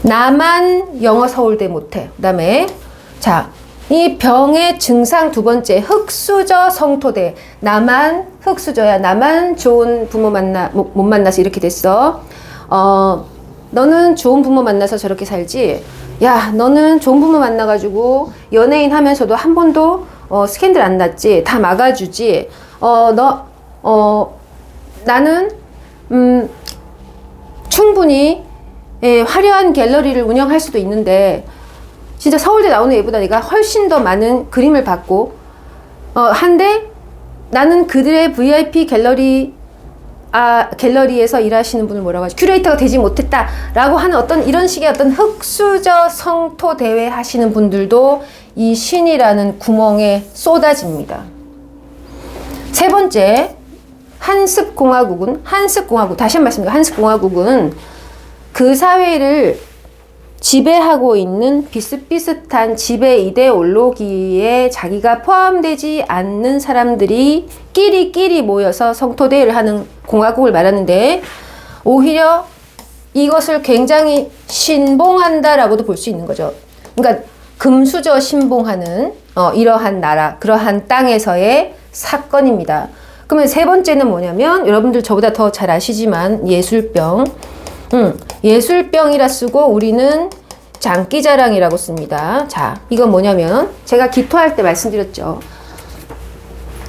나만 영어 서울대 못해. 그 다음에 자, 이 병의 증상 두 번째, 흙수저 성토대. 나만 흙수저야. 나만 좋은 부모 못 만나서 이렇게 됐어. 너는 좋은 부모 만나서 저렇게 살지. 야, 너는 좋은 부모 만나가지고 연예인 하면서도 한 번도 스캔들 안 났지. 다 막아주지. 나는 충분히 화려한 갤러리를 운영할 수도 있는데 진짜 서울대 나오는 애보다 내가 훨씬 더 많은 그림을 받고 한데 나는 그들의 VIP 갤러리에서 일하시는 분을 뭐라고 하지? 큐레이터가 되지 못했다라고 하는 어떤 이런 식의 어떤 흙수저 성토 대회 하시는 분들도 이 신이라는 구멍에 쏟아집니다. 세 번째, 한습공화국은 다시 한 번 말씀드립니다. 한습공화국은 그 사회를 지배하고 있는 비슷비슷한 지배 이데올로기에 자기가 포함되지 않는 사람들이 끼리끼리 모여서 성토대회를 하는 공화국을 말하는데 오히려 이것을 굉장히 신봉한다라고도 볼 수 있는 거죠. 그러니까 금수저 신봉하는 이러한 나라, 그러한 땅에서의 사건입니다. 그러면 세 번째는 뭐냐면 여러분들 저보다 더 잘 아시지만 예술병. 예술병이라 쓰고 우리는 장기자랑이라고 씁니다. 자, 이건 뭐냐면 제가 기토할 때 말씀드렸죠.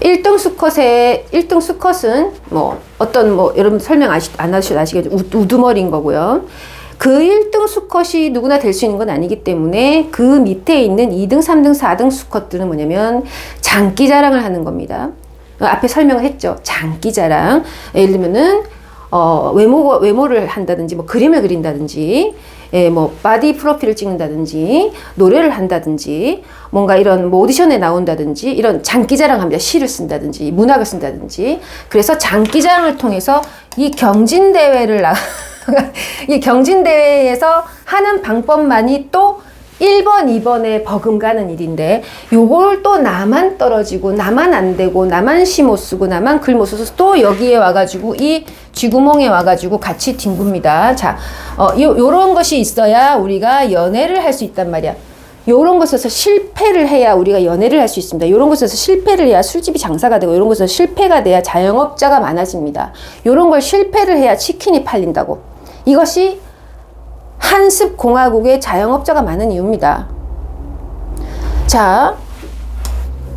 1등 수컷은 여러분 설명 안 하셔도 아시겠죠. 우두머리인 거고요. 그 1등 수컷이 누구나 될 수 있는 건 아니기 때문에 그 밑에 있는 2등, 3등, 4등 수컷들은 뭐냐면 장기자랑을 하는 겁니다. 앞에 설명을 했죠. 장기자랑. 예를 들면은 외모를 한다든지, 그림을 그린다든지, 바디 프로필을 찍는다든지, 노래를 한다든지, 뭔가 이런 오디션에 나온다든지, 이런 장기자랑 합니다. 시를 쓴다든지, 문학을 쓴다든지. 그래서 장기자랑을 통해서 이 경진대회에서 하는 방법만이 또 1번, 2번에 버금가는 일인데 요걸 또 나만 떨어지고 나만 안 되고 나만 시 못 쓰고 나만 글 못 써서 또 여기에 와가지고 이 쥐구멍에 와가지고 같이 뒹굽니다. 자, 요런 것이 있어야 우리가 연애를 할 수 있단 말이야. 요런 것에서 실패를 해야 우리가 연애를 할 수 있습니다. 요런 것에서 실패를 해야 술집이 장사가 되고 요런 것에서 실패가 돼야 자영업자가 많아집니다. 요런 걸 실패를 해야 치킨이 팔린다고. 이것이 한습공화국의 자영업자가 많은 이유입니다. 자,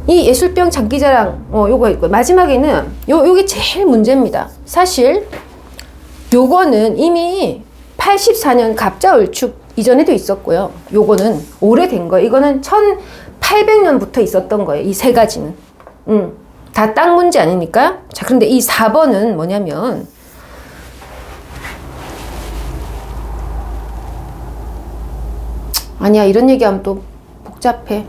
이 예술병 장기자랑 요거 있고 마지막에는 요게 제일 문제입니다. 사실 요거는 이미 84년 갑자을축 이전에도 있었고요. 요거는 오래된 거예요. 이거는 1800년부터 있었던 거예요. 이 세 가지는. 다 딱 문제 아니니까. 자, 그런데 이 4번은 뭐냐면 아니야, 이런 얘기하면 또 복잡해.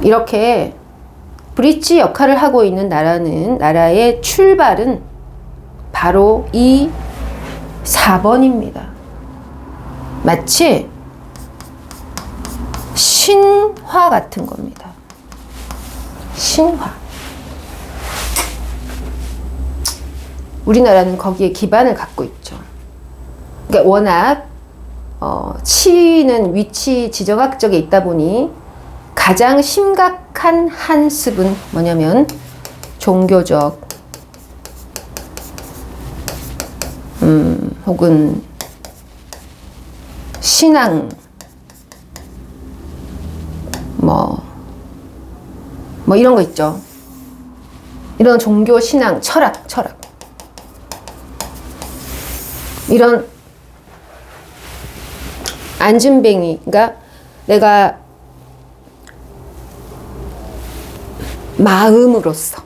이렇게 브릿지 역할을 하고 있는 나라의 출발은 바로 이 4번입니다. 마치 신화 같은 겁니다. 신화. 우리나라는 거기에 기반을 갖고 있죠. 그러니까 워낙 치는 위치 지정학적에 있다 보니 가장 심각한 한습은 뭐냐면 종교적 혹은 신앙 뭐 이런 거 있죠. 이런 종교 신앙 철학 이런 안진뱅이가 내가 마음으로써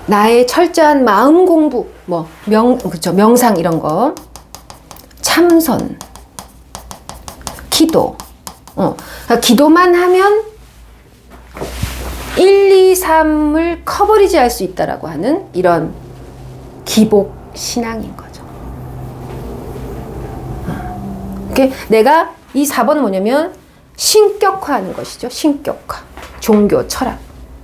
나의 철저한 마음 공부 그쵸, 명상 이런 거 참선 기도 그러니까 기도만 하면 1, 2, 3을 커버리지 할 수 있다라고 하는 이런 기복 신앙인 거죠. 내가 이 4번은 뭐냐면 신격화하는 것이죠. 신격화. 종교, 철학.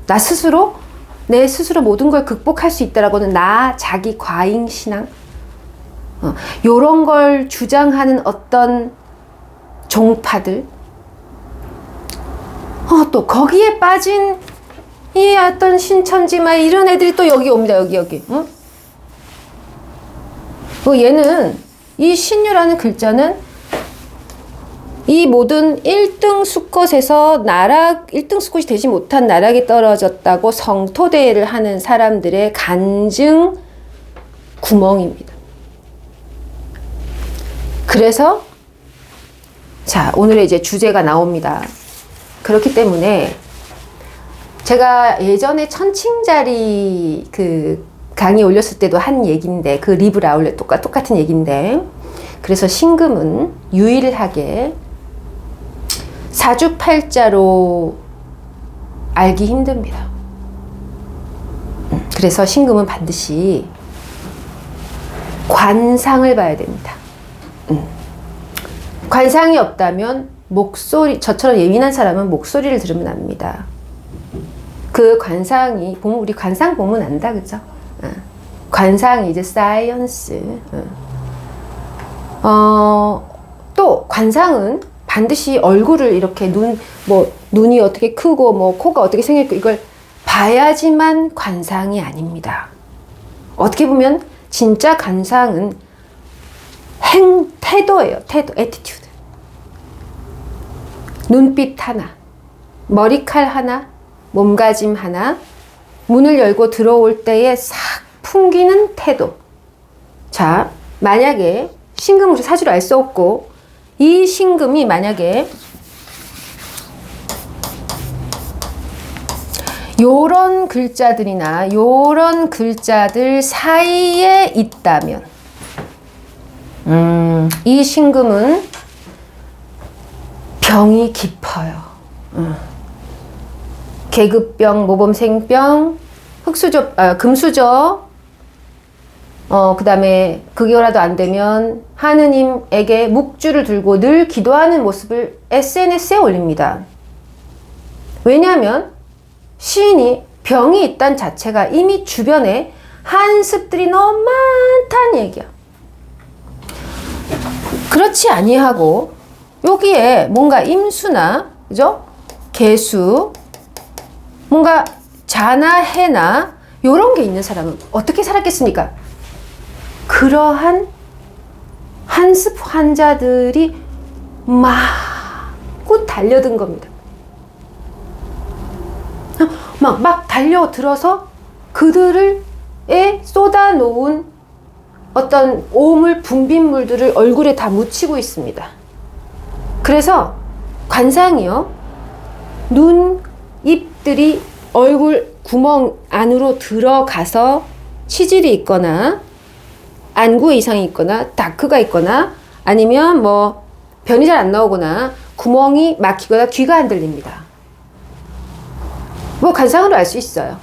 내 스스로 모든 걸 극복할 수 있다라고는 자기 과잉 신앙. 요런 걸 주장하는 어떤 종파들. 또 거기에 빠진 이 어떤 신천지마 이런 애들이 또 여기 옵니다. 여기. 얘는 이 신유라는 글자는 이 모든 1등 수컷에서 1등 수컷이 되지 못한 나락에 떨어졌다고 성토대를 하는 사람들의 간증 구멍입니다. 그래서 자, 오늘의 이제 주제가 나옵니다. 그렇기 때문에 제가 예전에 천칭자리 그 강의 올렸을 때도 한 얘기인데 그 리브 라울렛 똑같은 얘기인데 그래서 신금은 유일하게 사주팔자로 알기 힘듭니다. 그래서 신금은 반드시 관상을 봐야 됩니다. 관상이 없다면 저처럼 예민한 사람은 목소리를 들으면 압니다. 그 관상이 보면 우리 관상 보면 안다, 그죠? 관상이 이제 사이언스. 또 관상은 반드시 얼굴을 이렇게 눈이 어떻게 크고 코가 어떻게 생겼고 이걸 봐야지만 관상이 아닙니다. 어떻게 보면 진짜 관상은 태도예요. 태도, 애티튜드. 눈빛 하나, 머리칼 하나, 몸가짐 하나, 문을 열고 들어올 때에 싹 풍기는 태도. 자, 만약에 신금으로 사주를 알 수 없고 이 신금이 만약에 요런 글자들이나 요런 글자들 사이에 있다면 이 신금은 병이 깊어요. 계급병, 모범생병, 금수저 그 다음에 그거라도 안 되면 하느님에게 묵주를 들고 늘 기도하는 모습을 SNS에 올립니다. 왜냐하면 시인이 병이 있다는 자체가 이미 주변에 한습들이 너무 많다는 얘기야. 그렇지 아니하고 여기에 뭔가 임수나 그죠? 개수 뭔가 자나 해나 요런 게 있는 사람은 어떻게 살았겠습니까? 그러한 한습 환자들이 마구 달려든 겁니다. 막 달려들어서 그들을에 쏟아놓은 어떤 오물 분비물들을 얼굴에 다 묻히고 있습니다. 그래서 관상이요, 눈, 입들이 얼굴 구멍 안으로 들어가서 치질이 있거나 안구 이상이 있거나 다크가 있거나 아니면 뭐 변이 잘 안 나오거나 구멍이 막히거나 귀가 안 들립니다. 뭐 관상으로 알 수 있어요.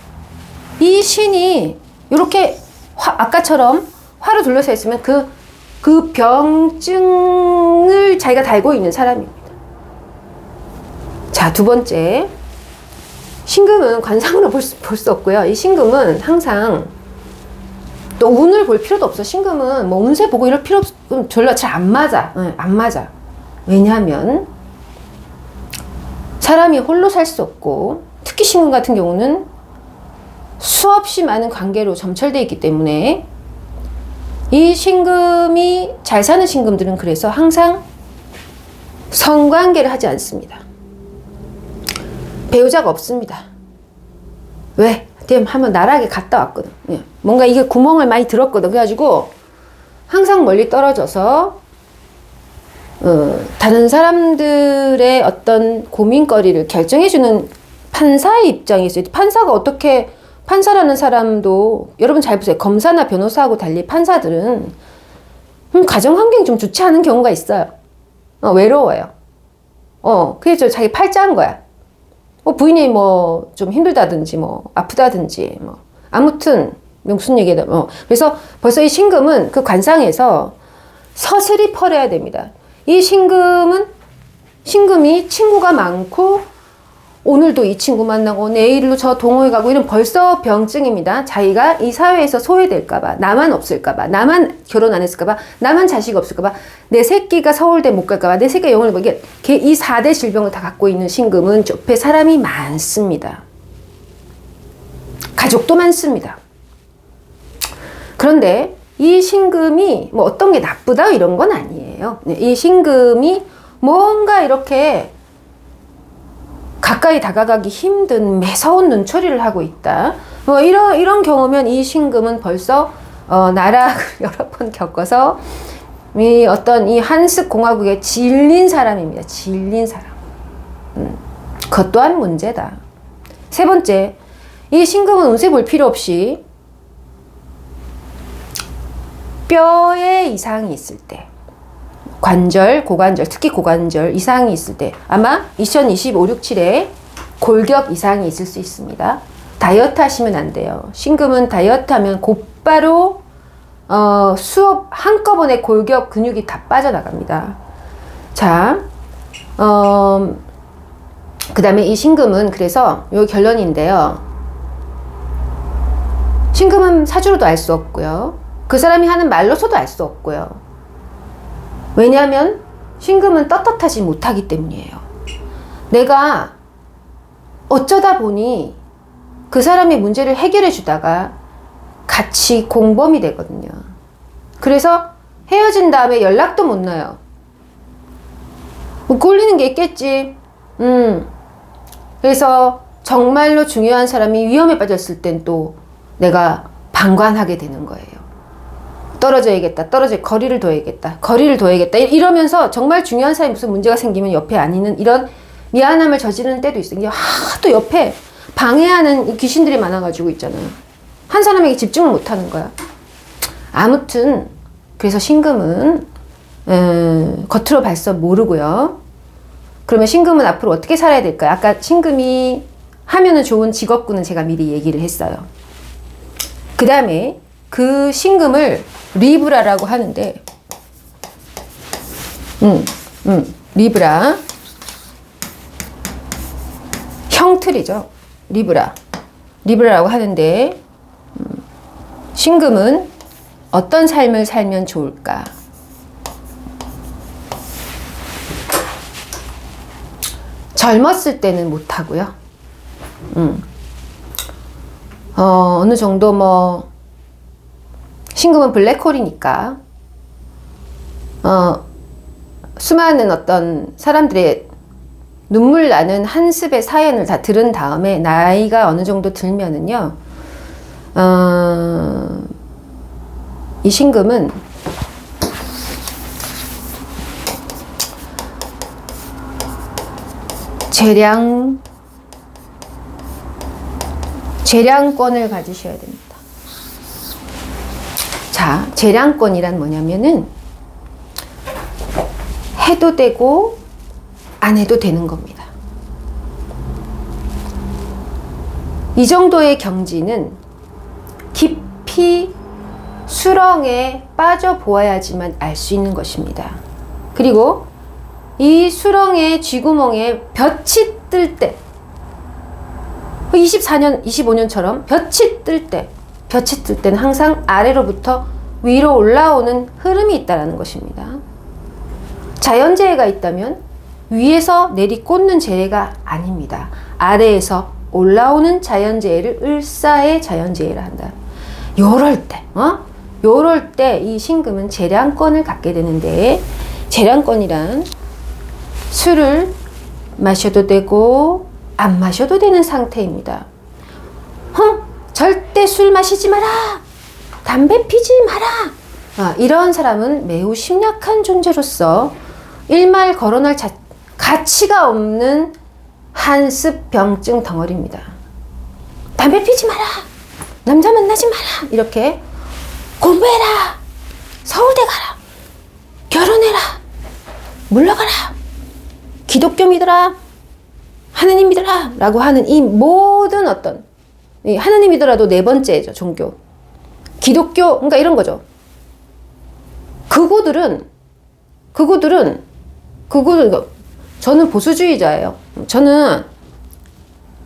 이 신이 이렇게 아까처럼 화로 둘러서 있으면 그 병증을 자기가 달고 있는 사람입니다. 자, 두 번째. 신금은 관상으로 볼 수 없고요. 이 신금은 항상 또 운을 볼 필요도 없어. 신금은 뭐 운세 보고 이럴 필요 없어. 별로 잘 안 맞아. 안 맞아. 왜냐하면 사람이 홀로 살 수 없고 특히 신금 같은 경우는 수없이 많은 관계로 점철되어 있기 때문에 이 신금이 잘 사는 신금들은 그래서 항상 성관계를 하지 않습니다. 배우자가 없습니다. 왜? 한번 나락에 갔다 왔거든. 뭔가 이게 구멍을 많이 들었거든. 그래가지고 항상 멀리 떨어져서 다른 사람들의 어떤 고민거리를 결정해주는 판사의 입장이 있어요. 판사가 어떻게, 판사라는 사람도 여러분 잘 보세요. 검사나 변호사하고 달리 판사들은 가정환경이 좀 좋지 않은 경우가 있어요. 외로워요. 그래서 자기 팔자한 거야. 부인이 뭐 좀 힘들다든지 뭐 아프다든지 뭐 아무튼 무슨 얘기다. 그래서 벌써 이 신금은 그 관상에서 서슬이 펄해야 됩니다. 이 신금이 친구가 많고 오늘도 이 친구 만나고 내일로 저 동호회 가고 이런 벌써 병증입니다. 자기가 이 사회에서 소외될까봐, 나만 없을까봐, 나만 결혼 안 했을까봐, 나만 자식 없을까봐, 내 새끼가 서울대 못 갈까봐, 내 새끼가 영어를 못 이게 이 4대 질병을 다 갖고 있는 신금은 옆에 사람이 많습니다. 가족도 많습니다. 그런데 이 신금이 뭐 어떤 게 나쁘다 이런 건 아니에요. 이 신금이 뭔가 이렇게 가까이 다가가기 힘든 매서운 눈초리를 하고 있다. 뭐 이런 경우면 이 신금은 벌써 나락을 여러 번 겪어서 이 한습 공화국에 질린 사람입니다. 질린 사람. 그것 또한 문제다. 세 번째, 이 신금은 운세 볼 필요 없이 뼈에 이상이 있을 때, 관절, 고관절, 특히 고관절 이상이 있을 때 아마 2025, 6, 7에 골격 이상이 있을 수 있습니다. 다이어트 하시면 안 돼요. 신금은 다이어트 하면 곧바로 수업 한꺼번에 골격 근육이 다 빠져나갑니다. 자, 그 다음에 이 신금은 그래서 요 결론인데요. 신금은 사주로도 알 수 없고요. 그 사람이 하는 말로서도 알 수 없고요. 왜냐하면 신금은 떳떳하지 못하기 때문이에요. 내가 어쩌다 보니 그 사람의 문제를 해결해 주다가 같이 공범이 되거든요. 그래서 헤어진 다음에 연락도 못 놔요. 뭐 꼴리는 게 있겠지. 그래서 정말로 중요한 사람이 위험에 빠졌을 땐 또 내가 방관하게 되는 거예요. 떨어져야겠다. 거리를 둬야겠다. 이러면서 정말 중요한 사람이 무슨 문제가 생기면 옆에 안 있는 이런 미안함을 저지르는 때도 있어요. 이게 또 옆에 방해하는 귀신들이 많아가지고 있잖아요. 한 사람에게 집중을 못하는 거야. 아무튼 그래서 신금은 겉으로 봐서 모르고요. 그러면 신금은 앞으로 어떻게 살아야 될까요? 아까 신금이 하면은 좋은 직업군은 제가 미리 얘기를 했어요. 그 다음에 그 신금을 리브라라고 하는데, 리브라. 형틀이죠. 리브라라고 하는데, 신금은 어떤 삶을 살면 좋을까? 젊었을 때는 못하고요. 어느 정도 뭐, 신금은 블랙홀이니까, 수많은 어떤 사람들의 눈물 나는 한습의 사연을 다 들은 다음에 나이가 어느 정도 들면은요, 이 신금은 재량권을 가지셔야 됩니다. 자, 재량권이란 뭐냐면은 해도 되고 안 해도 되는 겁니다. 이 정도의 경지는 깊이 수렁에 빠져 보아야지만 알 수 있는 것입니다. 그리고 이 수렁의 쥐구멍에 볕이 뜰 때, 24년, 25년처럼 볕이 뜰 때는 항상 아래로부터 위로 올라오는 흐름이 있다는 것입니다. 자연재해가 있다면 위에서 내리꽂는 재해가 아닙니다. 아래에서 올라오는 자연재해를 을사의 자연재해를 한다. 요럴 때 이 신금은 재량권을 갖게 되는데, 재량권이란 술을 마셔도 되고 안 마셔도 되는 상태입니다. 절대 술 마시지 마라, 담배 피지 마라. 이런 사람은 매우 심약한 존재로서 일말 거론할 가치가 없는 한습 병증 덩어리입니다. 담배 피지 마라, 남자 만나지 마라, 이렇게 공부해라, 서울대 가라, 결혼해라, 물러가라, 기독교 믿어라, 하느님 믿어라 라고 하는 이 모든 하느님 믿어라도 네 번째죠. 종교, 기독교, 그러니까 이런 거죠. 그거들은 저는 보수주의자예요. 저는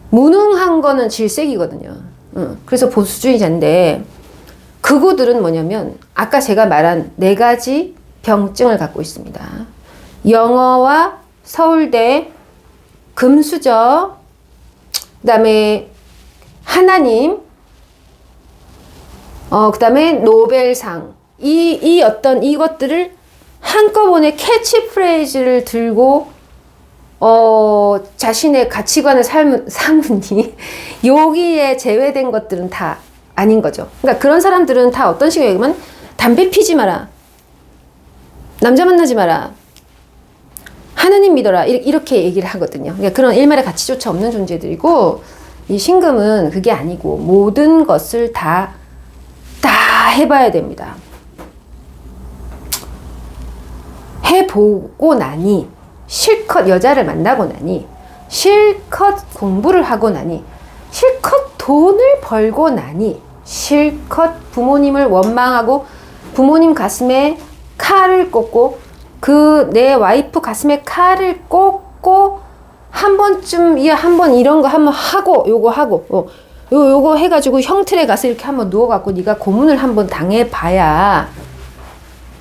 무능한 거는 질색이거든요. 그래서 보수주의자인데, 그거들은 뭐냐면 아까 제가 말한 네 가지 병증을 갖고 있습니다. 영어와 서울대, 금수저, 그 다음에 하나님, 그 다음에 노벨상, 이것들을 한꺼번에 캐치프레이즈를 들고 자신의 가치관을 삼으니 여기에 제외된 것들은 다 아닌 거죠. 그러니까 그런 사람들은 다 어떤 식으로 얘기하면 담배 피지 마라, 남자 만나지 마라, 하느님 믿어라, 이렇게 얘기를 하거든요. 그러니까 그런 일말의 가치조차 없는 존재들이고, 이 신금은 그게 아니고 모든 것을 다 해봐야 됩니다. 해보고 나니, 실컷 여자를 만나고 나니, 실컷 공부를 하고 나니, 실컷 돈을 벌고 나니, 실컷 부모님을 원망하고 부모님 가슴에 칼을 꽂고 내 와이프 가슴에 칼을 꽂고 한 번쯤 한번 이런 거 한번 하고 요거 해가지고 형틀에 가서 이렇게 한번 누워갖고 네가 고문을 한번 당해봐야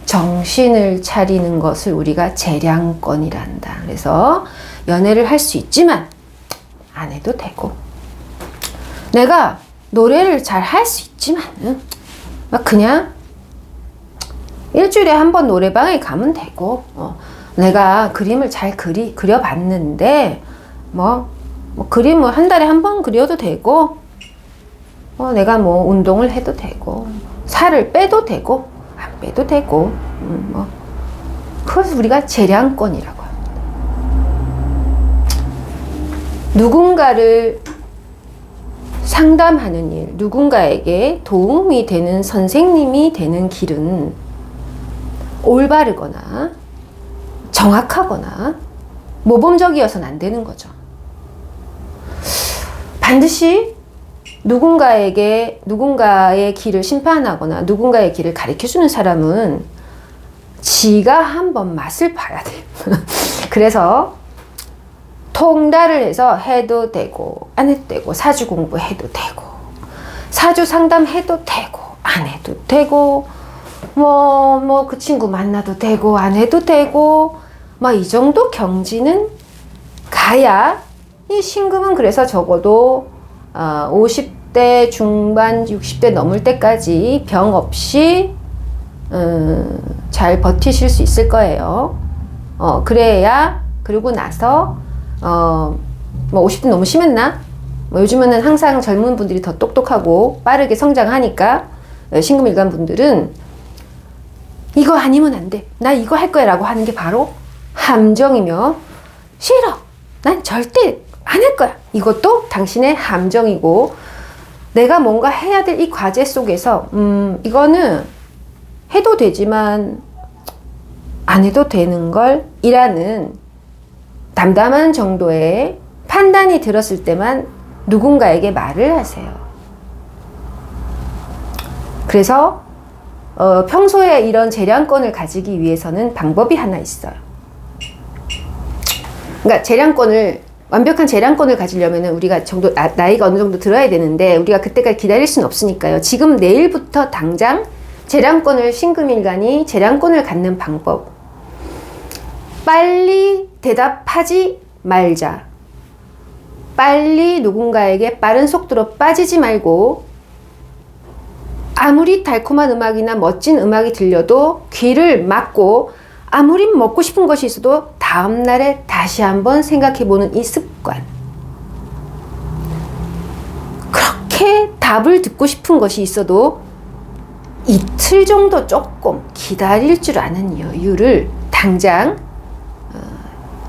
정신을 차리는 것을 우리가 재량권이란다. 그래서 연애를 할 수 있지만 안 해도 되고, 내가 노래를 잘 할 수 있지만은 막 그냥 일주일에 한 번 노래방에 가면 되고, 내가 그림을 잘 그려봤는데 뭐 그림을 한 달에 한 번 그려도 되고, 내가 뭐 운동을 해도 되고, 살을 빼도 되고 안 빼도 되고, 그것을 우리가 재량권이라고 합니다. 누군가를 상담하는 일, 누군가에게 도움이 되는 선생님이 되는 길은 올바르거나 정확하거나 모범적이어서는 안 되는 거죠. 반드시 누군가의 길을 심판하거나 누군가의 길을 가르쳐주는 사람은 지가 한번 맛을 봐야 돼. 그래서 통달을 해서 해도 되고 안 해도 되고, 사주 공부해도 되고, 사주 상담해도 되고 안 해도 되고, 뭐 그 친구 만나도 되고 안 해도 되고, 막 이 정도 경지는 가야 이 신금은 그래서 적어도 50대 중반 60대 넘을 때까지 병 없이 잘 버티실 수 있을 거예요. 그래야, 그러고 나서 뭐 50대 너무 심했나? 뭐 요즘에는 항상 젊은 분들이 더 똑똑하고 빠르게 성장하니까 신금일간 분들은 이거 아니면 안 돼, 나 이거 할 거야 라고 하는 게 바로 함정이며, 싫어, 난 절대 안 할 거야, 이것도 당신의 함정이고, 내가 뭔가 해야 될 이 과제 속에서 이거는 해도 되지만 안 해도 되는 걸 이라는 담담한 정도의 판단이 들었을 때만 누군가에게 말을 하세요. 그래서 평소에 이런 재량권을 가지기 위해서는 방법이 하나 있어요. 그러니까 완벽한 재량권을 가지려면 우리가 나이가 어느 정도 들어야 되는데, 우리가 그때까지 기다릴 수는 없으니까요. 지금 내일부터 당장 재량권을, 신금일간이 재량권을 갖는 방법. 빨리 대답하지 말자. 빨리 누군가에게 빠른 속도로 빠지지 말고, 아무리 달콤한 음악이나 멋진 음악이 들려도 귀를 막고, 아무리 먹고 싶은 것이 있어도 다음날에 다시 한번 생각해보는 이 습관. 그렇게 답을 듣고 싶은 것이 있어도 이틀 정도 조금 기다릴 줄 아는 여유를 당장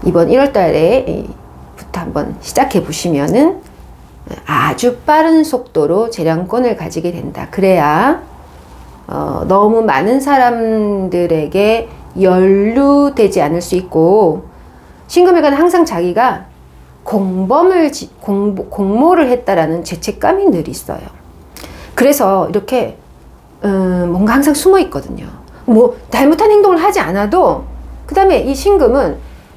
이번 1월 달에부터 한번 시작해 보시면은 아주 빠른 속도로 재량권을 가지게 된다. 그래야 너무 많은 사람들에게 연루되지 않을 수 있고, 신금일간은 항상 자기가 공모를 했다라는 죄책감이 늘 있어요. 그래서 이렇게 뭔가 항상 숨어 있거든요. 뭐 잘못한 행동을 하지 않아도, 그 다음에 이 신금은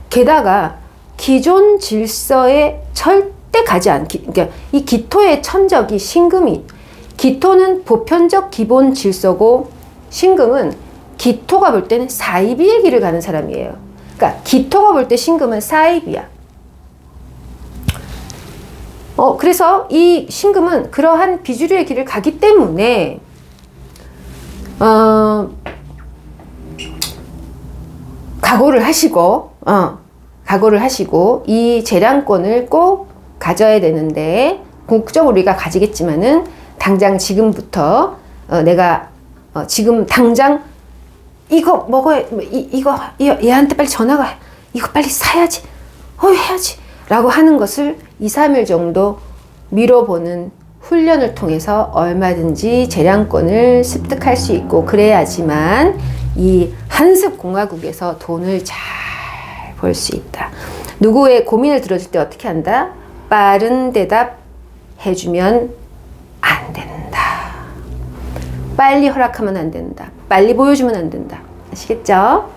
게다가 기존 질서에 절대 가지 않기, 그러니까 이 기토의 천적이 신금이, 기토는 보편적 기본 질서고 신금은 기토가 볼 때는 사이비의 길을 가는 사람이에요. 그러니까 기토가 볼 때 신금은 사이비야. 그래서 이 신금은 그러한 비주류의 길을 가기 때문에 각오를 하시고 이 재량권을 꼭 가져야 되는데, 궁극적으로 우리가 가지겠지만은 당장 지금부터 내가 지금 당장 이거 먹어야, 이거 얘한테 빨리 전화가, 이거 빨리 사야지, 해야지 라고 하는 것을 2, 3일 정도 미뤄보는 훈련을 통해서 얼마든지 재량권을 습득할 수 있고, 그래야지만 이 한습공화국에서 돈을 잘 벌 수 있다. 누구의 고민을 들어줄 때 어떻게 한다? 빠른 대답 해주면 안 된다. 빨리 허락하면 안 된다. 빨리 보여주면 안 된다. 아시겠죠?